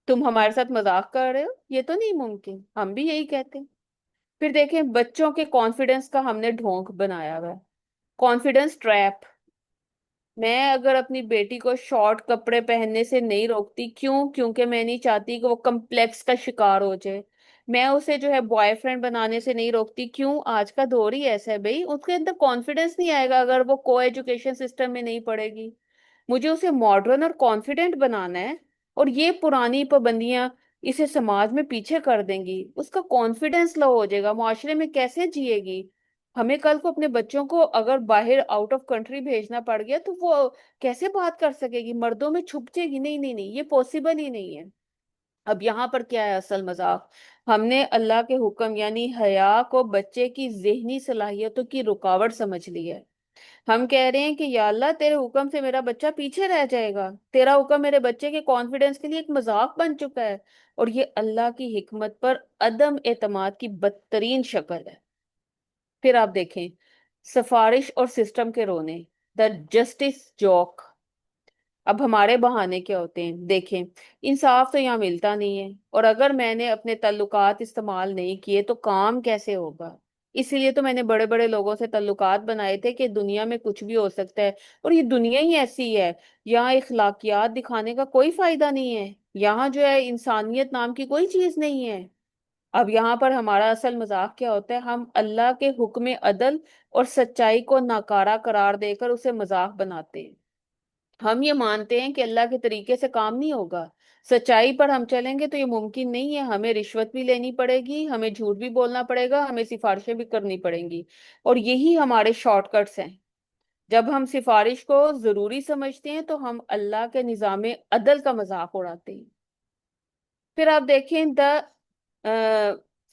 تم ہمارے ساتھ مذاق کر رہے ہو، یہ تو نہیں ممکن۔ ہم بھی یہی کہتے ہیں۔ پھر دیکھیں، بچوں کے کانفیڈنس کا ہم نے ڈھونگ بنایا ہوا ہے، کانفیڈنس ٹریپ۔ میں اگر اپنی بیٹی کو شارٹ کپڑے پہننے سے نہیں روکتی، کیوں؟ کیونکہ میں نہیں چاہتی کہ وہ کمپلیکس کا شکار ہو جائے۔ میں اسے جو ہے بوائے فرینڈ بنانے سے نہیں روکتی، کیوں؟ آج کا دور ہی ایسا ہے بھائی، اس کے اندر کانفیڈنس نہیں آئے گا اگر وہ کو ایجوکیشن سسٹم میں نہیں پڑھے گی۔ مجھے اسے ماڈرن اور کانفیڈنٹ بنانا ہے، اور یہ پرانی پابندیاں اسے سماج میں پیچھے کر دیں گی، اس کا کانفیڈنس لو ہو جائے گا، معاشرے میں کیسے جیے گی؟ ہمیں کل کو اپنے بچوں کو اگر باہر آؤٹ آف کنٹری بھیجنا پڑ گیا تو وہ کیسے بات کر سکے گی؟ مردوں میں چھپ جائے گی؟ نہیں نہیں نہیں، یہ پاسبل ہی نہیں ہے۔ اب یہاں پر کیا ہے اصل مذاق؟ ہم نے اللہ کے حکم یعنی حیا کو بچے کی ذہنی صلاحیتوں کی رکاوٹ سمجھ لی ہے۔ ہم کہہ رہے ہیں کہ یا اللہ تیرے حکم سے میرا بچہ پیچھے رہ جائے گا، تیرا حکم میرے بچے کے کانفیڈنس کے لیے ایک مذاق بن چکا ہے، اور یہ اللہ کی حکمت پر عدم اعتماد کی بدترین شکل ہے۔ پھر آپ دیکھیں، سفارش اور سسٹم کے رونے، دا جسٹس جوک۔ اب ہمارے بہانے کیا ہوتے ہیں؟ دیکھیں، انصاف تو یہاں ملتا نہیں ہے، اور اگر میں نے اپنے تعلقات استعمال نہیں کیے تو کام کیسے ہوگا؟ اسی لیے تو میں نے بڑے بڑے لوگوں سے تعلقات بنائے تھے کہ دنیا میں کچھ بھی ہو سکتا ہے، اور یہ دنیا ہی ایسی ہے، یہاں اخلاقیات دکھانے کا کوئی فائدہ نہیں ہے، یہاں جو ہے انسانیت نام کی کوئی چیز نہیں ہے۔ اب یہاں پر ہمارا اصل مذاق کیا ہوتا ہے؟ ہم اللہ کے حکم عدل اور سچائی کو ناکارہ قرار دے کر اسے مذاق بناتے ہیں۔ ہم یہ مانتے ہیں کہ اللہ کے طریقے سے کام نہیں ہوگا، سچائی پر ہم چلیں گے تو یہ ممکن نہیں ہے، ہمیں رشوت بھی لینی پڑے گی، ہمیں جھوٹ بھی بولنا پڑے گا، ہمیں سفارشیں بھی کرنی پڑیں گی، اور یہی ہمارے شارٹ کٹس ہیں۔ جب ہم سفارش کو ضروری سمجھتے ہیں تو ہم اللہ کے نظام عدل کا مذاق اڑاتے ہیں۔ پھر آپ دیکھیں،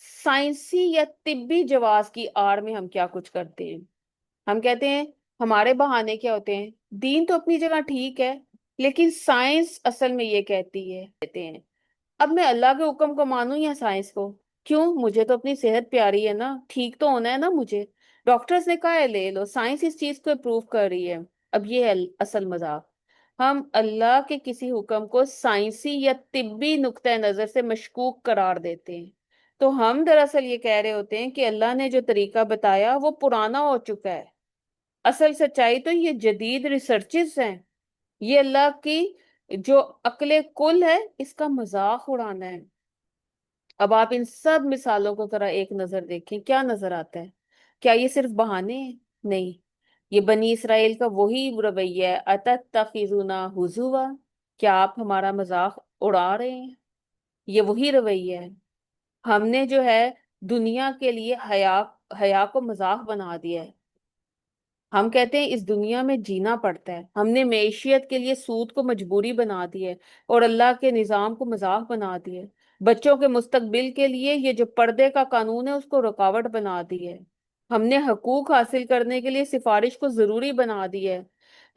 سائنسی یا طبی جواز کی آڑ میں ہم کیا کچھ کرتے ہیں۔ ہم کہتے ہیں، ہمارے بہانے کیا ہوتے ہیں؟ دین تو اپنی جگہ ٹھیک ہے، لیکن سائنس اصل میں یہ کہتی ہے، کہتے ہیں اب میں اللہ کے حکم کو مانوں یا سائنس کو؟ کیوں؟ مجھے تو اپنی صحت پیاری ہے نا، ٹھیک تو ہونا ہے نا مجھے، ڈاکٹرز نے کہا ہے لے لو، سائنس اس چیز کو اپروو کر رہی ہے۔ اب یہ ہے اصل مذاق، ہم اللہ کے کسی حکم کو سائنسی یا طبی نقطہ نظر سے مشکوک قرار دیتے ہیں، تو ہم دراصل یہ کہہ رہے ہوتے ہیں کہ اللہ نے جو طریقہ بتایا وہ پرانا ہو چکا ہے۔ اصل سچائی تو یہ جدید ریسرچز ہیں، یہ اللہ کی جو عقل کل ہے اس کا مذاق اڑانا ہے۔ اب آپ ان سب مثالوں کو ذرا ایک نظر دیکھیں، کیا نظر آتا ہے؟ کیا یہ صرف بہانے ہیں؟ نہیں، یہ بنی اسرائیل کا وہی رویہ ہے، اتتخذون ہزوا، کیا آپ ہمارا مذاق اڑا رہے ہیں؟ یہ وہی رویہ ہے۔ ہم نے جو ہے دنیا کے لیے حیا کو مذاق بنا دیا ہے۔ ہم کہتے ہیں اس دنیا میں جینا پڑتا ہے، ہم نے معیشت کے لیے سود کو مجبوری بنا دی ہے اور اللہ کے نظام کو مذاق بنا دیا ہے۔ بچوں کے مستقبل کے لیے یہ جو پردے کا قانون ہے اس کو رکاوٹ بنا دی ہے۔ ہم نے حقوق حاصل کرنے کے لیے سفارش کو ضروری بنا دی ہے۔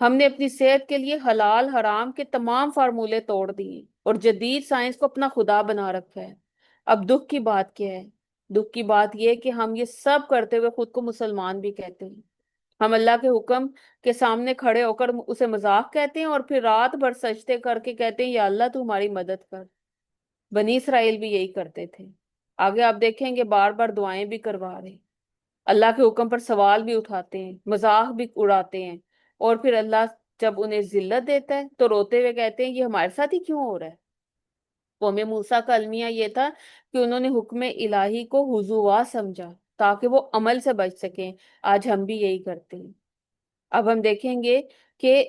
ہم نے اپنی صحت کے لیے حلال حرام کے تمام فارمولے توڑ دیے اور جدید سائنس کو اپنا خدا بنا رکھا ہے۔ اب دکھ کی بات کیا ہے؟ دکھ کی بات یہ ہے کہ ہم یہ سب کرتے ہوئے خود کو مسلمان بھی کہتے ہیں۔ ہم اللہ کے حکم کے سامنے کھڑے ہو کر اسے مذاق کہتے ہیں اور پھر رات بھر سجدے کر کے کہتے ہیں یا اللہ تو ہماری مدد کر۔ بنی اسرائیل بھی یہی کرتے تھے۔ آگے آپ دیکھیں گے بار بار دعائیں بھی کروا رہے، اللہ کے حکم پر سوال بھی اٹھاتے ہیں، مذاق بھی اڑاتے ہیں، اور پھر اللہ جب انہیں ذلت دیتا ہے تو روتے ہوئے کہتے ہیں یہ ہمارے ساتھ ہی کیوں ہو رہا ہے۔ قوم موسیٰ کا المیہ یہ تھا کہ انہوں نے حکم الہی کو حضوا سمجھا تاکہ وہ عمل سے بچ سکیں۔ آج ہم بھی یہی کرتے ہیں۔ اب ہم دیکھیں گے کہ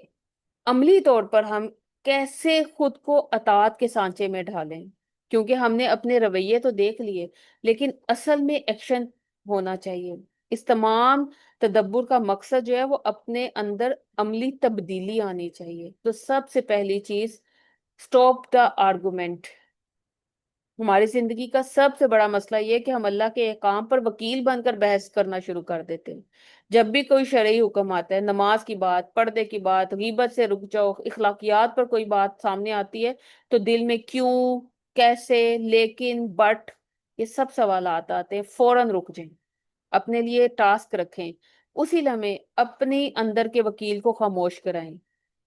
عملی طور پر ہم کیسے خود کو اطاعت کے سانچے میں ڈھالیں، کیونکہ ہم نے اپنے رویے تو دیکھ لیے لیکن اصل میں ایکشن ہونا چاہیے۔ اس تمام تدبر کا مقصد جو ہے وہ اپنے اندر عملی تبدیلی آنی چاہیے۔ تو سب سے پہلی چیز، اسٹاپ دا آرگومنٹ۔ ہماری زندگی کا سب سے بڑا مسئلہ یہ ہے کہ ہم اللہ کے احکام پر وکیل بن کر بحث کرنا شروع کر دیتے ہیں۔ جب بھی کوئی شرعی حکم آتا ہے، نماز کی بات، پردے کی بات، غیبت سے رک جاؤ، اخلاقیات پر کوئی بات سامنے آتی ہے تو دل میں کیوں، کیسے، لیکن، بٹ، یہ سب سوالات آتے ہیں۔ فوراً رک جائیں، اپنے لیے ٹاسک رکھیں، اسی لمحے اپنی اندر کے وکیل کو خاموش کرائیں،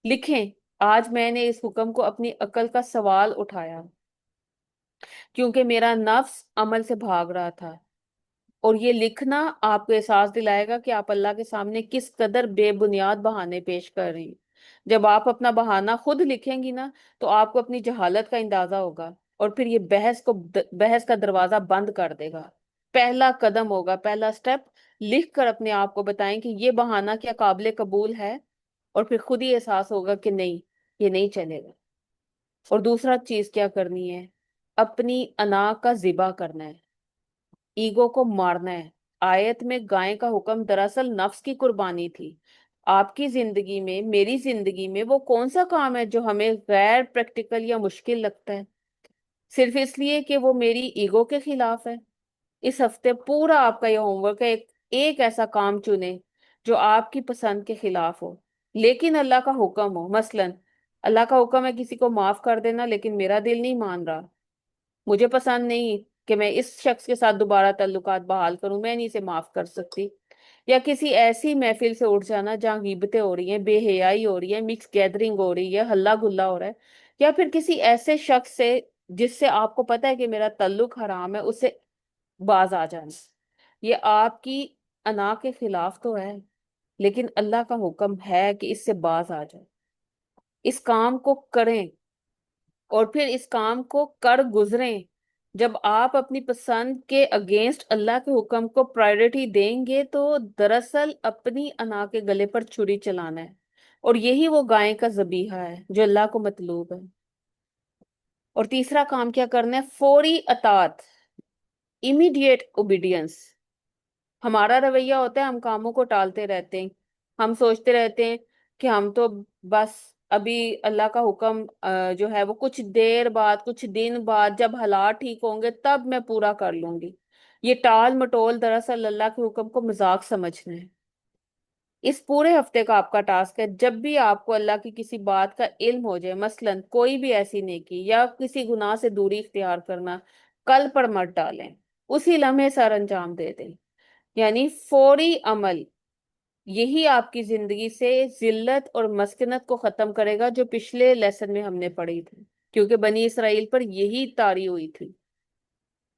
لکھیں آج میں نے اس حکم کو اپنی عقل کا سوال اٹھایا کیونکہ میرا نفس عمل سے بھاگ رہا تھا۔ اور یہ لکھنا آپ کو احساس دلائے گا کہ آپ اللہ کے سامنے کس قدر بے بنیاد بہانے پیش کر رہی ہیں۔ جب آپ اپنا بہانہ خود لکھیں گی نا تو آپ کو اپنی جہالت کا اندازہ ہوگا اور پھر یہ بحث کا دروازہ بند کر دے گا۔ پہلا قدم ہوگا، پہلا سٹیپ، لکھ کر اپنے آپ کو بتائیں کہ یہ بہانہ کیا قابل قبول ہے، اور پھر خود ہی احساس ہوگا کہ نہیں، یہ نہیں چلے گا۔ اور دوسرا چیز کیا کرنی ہے؟ اپنی انا کا ذبح کرنا ہے، ایگو کو مارنا ہے۔ آیت میں گائے کا حکم دراصل نفس کی قربانی تھی۔ آپ کی زندگی میں، میری زندگی میں وہ کون سا کام ہے جو ہمیں غیر پریکٹیکل یا مشکل لگتا ہے صرف اس لیے کہ وہ میری ایگو کے خلاف ہے؟ اس ہفتے پورا آپ کا یہ ہوم ورک ہے، ایک ایسا کام چنیں جو آپ کی پسند کے خلاف ہو لیکن اللہ کا حکم ہو۔ مثلاً اللہ کا حکم ہے کسی کو معاف کر دینا لیکن میرا دل نہیں مان رہا، مجھے پسند نہیں کہ میں اس شخص کے ساتھ دوبارہ تعلقات بحال کروں، میں نہیں اسے معاف کر سکتی۔ یا کسی ایسی محفل سے اٹھ جانا جہاں غیبتیں ہو رہی ہیں، بے حیائی ہو رہی ہے، مکس گیدرنگ ہو رہی ہے، ہلہ گلا ہو رہا ہے، یا پھر کسی ایسے شخص سے جس سے آپ کو پتا ہے کہ میرا تعلق حرام ہے، اس سے باز آ جانا۔ یہ آپ کی انا کے خلاف تو ہے لیکن اللہ کا حکم ہے کہ اس سے باز آ جائے، اس کام کو کریں اور پھر اس کام کو کر گزریں۔ جب آپ اپنی پسند کے اگینسٹ اللہ کے حکم کو پرائیورٹی دیں گے تو دراصل اپنی انا کے گلے پر چھری چلانا ہے، اور یہی وہ گائے کا ذبیحہ ہے جو اللہ کو مطلوب ہے۔ اور تیسرا کام کیا کرنا ہے؟ فوری اطاعت، امیڈیٹ اوبیڈینس۔ ہمارا رویہ ہوتا ہے ہم کاموں کو ٹالتے رہتے ہیں، ہم سوچتے رہتے ہیں کہ ہم تو بس ابھی اللہ کا حکم جو ہے وہ کچھ دیر بعد، کچھ دن بعد، جب حالات ٹھیک ہوں گے تب میں پورا کر لوں گی۔ یہ ٹال مٹول دراصل اللہ کے حکم کو مذاق سمجھنا ہے۔ اس پورے ہفتے کا آپ کا ٹاسک ہے، جب بھی آپ کو اللہ کی کسی بات کا علم ہو جائے، مثلاً کوئی بھی ایسی نیکی یا کسی گناہ سے دوری اختیار کرنا، کل پر مت ڈالیں، اسی لمحے سر انجام دے دیں، یعنی فوری عمل۔ یہی آپ کی زندگی سے ذلت اور مسکنت کو ختم کرے گا جو پچھلے لیسن میں ہم نے پڑھی تھی، کیونکہ بنی اسرائیل پر یہی طاری ہوئی تھی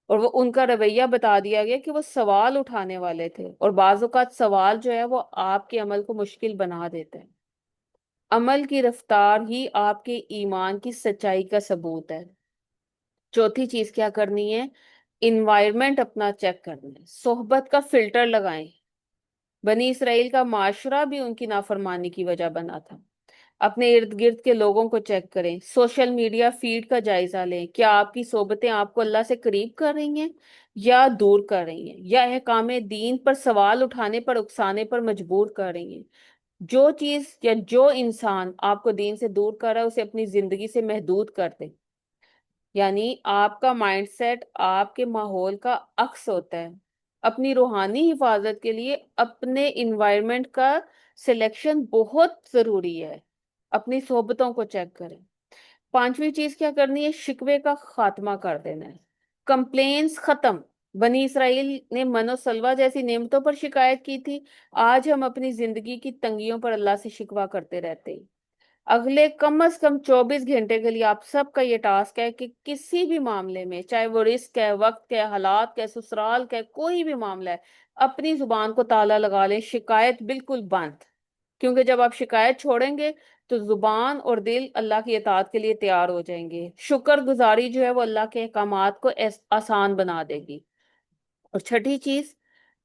اور وہ ان کا رویہ بتا دیا گیا کہ وہ سوال اٹھانے والے تھے، اور بعض اوقات سوال جو ہے وہ آپ کے عمل کو مشکل بنا دیتا ہے۔ عمل کی رفتار ہی آپ کے ایمان کی سچائی کا ثبوت ہے۔ چوتھی چیز کیا کرنی ہے؟ انوائرمنٹ اپنا چیک کرنا ہے، صحبت کا فلٹر لگائیں۔ بنی اسرائیل کا معاشرہ بھی ان کی نافرمانی کی وجہ بنا تھا۔ اپنے ارد گرد کے لوگوں کو چیک کریں، سوشل میڈیا فیڈ کا جائزہ لیں، کیا آپ کی صحبتیں آپ کو اللہ سے قریب کر رہی ہیں یا دور کر رہی ہیں، یا احکام دین پر سوال اٹھانے پر اکسانے پر مجبور کر رہی ہیں۔ جو چیز یا جو انسان آپ کو دین سے دور کر رہا ہے اسے اپنی زندگی سے محدود کر دیں۔ یعنی آپ کا مائنڈ سیٹ آپ کے ماحول کا عکس ہوتا ہے۔ اپنی روحانی حفاظت کے لیے اپنے انوائرمنٹ کا سلیکشن بہت ضروری ہے۔ اپنی صحبتوں کو چیک کریں۔ پانچویں چیز کیا کرنی ہے؟ شکوے کا خاتمہ کر دینا ہے۔ کمپلینس ختم۔ بنی اسرائیل نے من و سلوہ جیسی نعمتوں پر شکایت کی تھی، آج ہم اپنی زندگی کی تنگیوں پر اللہ سے شکوہ کرتے رہتے ہیں۔ اگلے کم از کم 24 گھنٹے کے لیے آپ سب کا یہ ٹاسک ہے کہ کسی بھی معاملے میں، چاہے وہ رزق ہے، وقت ہے، حالات ہے، سسرال کا ہے، کوئی بھی معاملہ ہے، اپنی زبان کو تالا لگا لیں، شکایت بالکل بند۔ کیونکہ جب آپ شکایت چھوڑیں گے تو زبان اور دل اللہ کی اطاعت کے لیے تیار ہو جائیں گے۔ شکر گزاری جو ہے وہ اللہ کے احکامات کو آسان بنا دے گی۔ اور چھٹی چیز،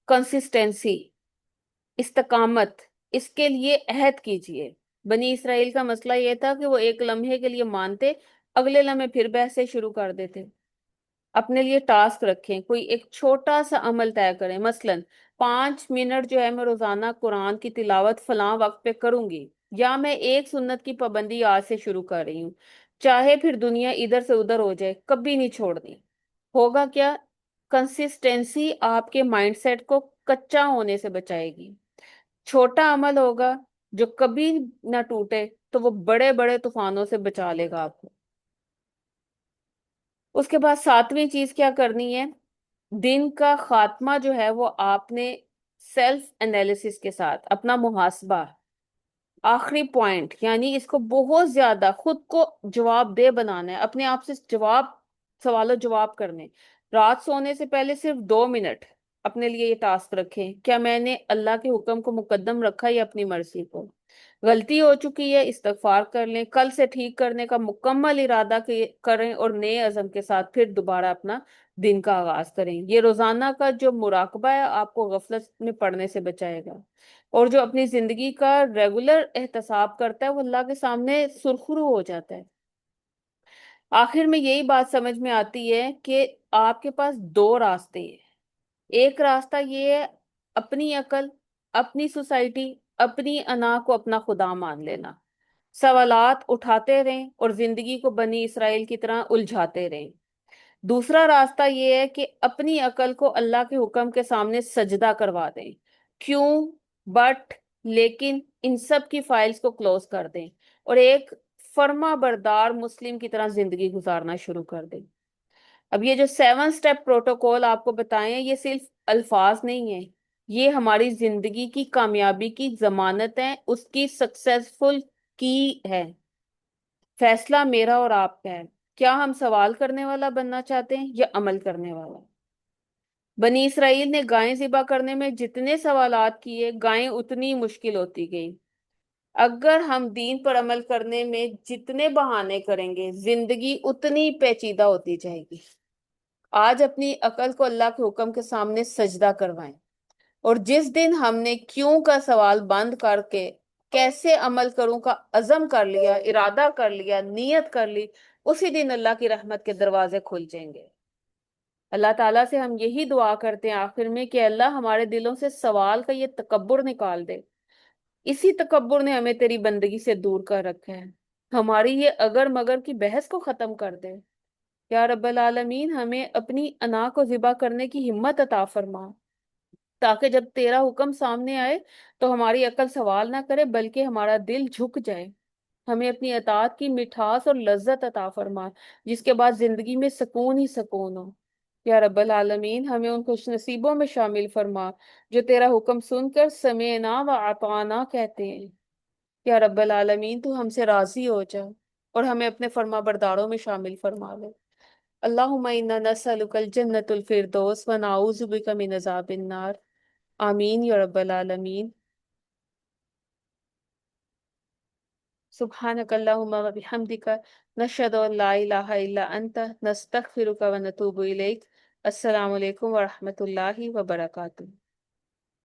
کنسسٹینسی، استقامت، اس کے لیے عہد کیجئے۔ بنی اسرائیل کا مسئلہ یہ تھا کہ وہ ایک لمحے کے لیے مانتے، اگلے لمحے پھر بحثیں شروع کر دیتے۔ اپنے لیے ٹاسک رکھیں، کوئی ایک چھوٹا سا عمل طے کریں، مثلا 5 منٹ جو ہے میں روزانہ قرآن کی تلاوت فلاں وقت پہ کروں گی، یا میں ایک سنت کی پابندی آج سے شروع کر رہی ہوں، چاہے پھر دنیا ادھر سے ادھر ہو جائے، کبھی نہیں چھوڑنی۔ ہوگا کیا؟ کنسسٹینسی آپ کے مائنڈ سیٹ کو کچا ہونے سے بچائے گی۔ چھوٹا عمل ہوگا جو کبھی نہ ٹوٹے تو وہ بڑے بڑے طوفانوں سے بچا لے گا آپ کو۔ اس کے بعد ساتویں چیز کیا کرنی ہے؟ دن کا خاتمہ جو ہے وہ آپ نے سیلف انالیسس کے ساتھ اپنا محاسبہ، آخری پوائنٹ، یعنی اس کو بہت زیادہ خود کو جواب دہ بنانا ہے، اپنے آپ سے سوال و جواب کرنے۔ رات سونے سے پہلے صرف 2 منٹ اپنے لیے یہ ٹاسک رکھیں، کیا میں نے اللہ کے حکم کو مقدم رکھا یا اپنی مرضی کو؟ غلطی ہو چکی ہے، استغفار کر لیں، کل سے ٹھیک کرنے کا مکمل ارادہ کریں، اور نئے عزم کے ساتھ پھر دوبارہ اپنا دن کا آغاز کریں۔ یہ روزانہ کا جو مراقبہ ہے آپ کو غفلت میں پڑنے سے بچائے گا، اور جو اپنی زندگی کا ریگولر احتساب کرتا ہے وہ اللہ کے سامنے سرخرو ہو جاتا ہے۔ آخر میں یہی بات سمجھ میں آتی ہے کہ آپ کے پاس 2 راستے ہیں۔ ایک راستہ یہ ہے اپنی عقل، اپنی سوسائٹی، اپنی انا کو اپنا خدا مان لینا، سوالات اٹھاتے رہیں اور زندگی کو بنی اسرائیل کی طرح الجھاتے رہیں۔ دوسرا راستہ یہ ہے کہ اپنی عقل کو اللہ کے حکم کے سامنے سجدہ کروا دیں، کیوں، بٹ، لیکن، ان سب کی فائلز کو کلوز کر دیں، اور ایک فرما بردار مسلم کی طرح زندگی گزارنا شروع کر دیں۔ اب یہ جو 7 اسٹیپ پروٹوکول آپ کو بتائے ہیں، یہ صرف الفاظ نہیں ہیں، یہ ہماری زندگی کی کامیابی کی ضمانت ہے، اس کی سکسیسفل کی ہے۔ فیصلہ میرا اور آپ کا ہے، کیا ہم سوال کرنے والا بننا چاہتے ہیں یا عمل کرنے والا؟ بنی اسرائیل نے گائیں ذبح کرنے میں جتنے سوالات کیے، گائیں اتنی مشکل ہوتی گئی۔ اگر ہم دین پر عمل کرنے میں جتنے بہانے کریں گے، زندگی اتنی پیچیدہ ہوتی جائے گی۔ آج اپنی عقل کو اللہ کے حکم کے سامنے سجدہ کروائیں، اور جس دن ہم نے کیوں کا سوال بند کر کے کیسے عمل کروں کا عزم کر لیا، ارادہ کر لیا، نیت کر لی، اسی دن اللہ کی رحمت کے دروازے کھل جائیں گے۔ اللہ تعالیٰ سے ہم یہی دعا کرتے ہیں آخر میں کہ اللہ ہمارے دلوں سے سوال کا یہ تکبر نکال دے۔ اسی تکبر نے ہمیں تیری بندگی سے دور کر رکھا ہے۔ ہماری یہ اگر مگر کی بحث کو ختم کر دے۔ یا رب العالمین، ہمیں اپنی انا کو ذبح کرنے کی ہمت عطا فرما، تاکہ جب تیرا حکم سامنے آئے تو ہماری عقل سوال نہ کرے بلکہ ہمارا دل جھک جائے۔ ہمیں اپنی اطاعت کی مٹھاس اور لذت عطا فرما، جس کے بعد زندگی میں سکون ہی سکون ہو۔ یا رب العالمین، ہمیں ان خوش نصیبوں میں شامل فرما جو تیرا حکم سن کر سمعنا و اطعنا کہتے ہیں۔ یا رب العالمین، تو ہم سے راضی ہو جا اور ہمیں اپنے فرما برداروں میں شامل فرما لے۔ اللہم انا نسألک الجنۃ الفردوس و نعوذ بک من عذاب النار۔ آمین یا رب العالمین۔ سبحانک اللہم و بحمدک، نشہد ان لا الہ الا انت، نستغفرک و نتوب الیک۔ السلام علیکم ورحمۃ اللہ وبرکاتہ۔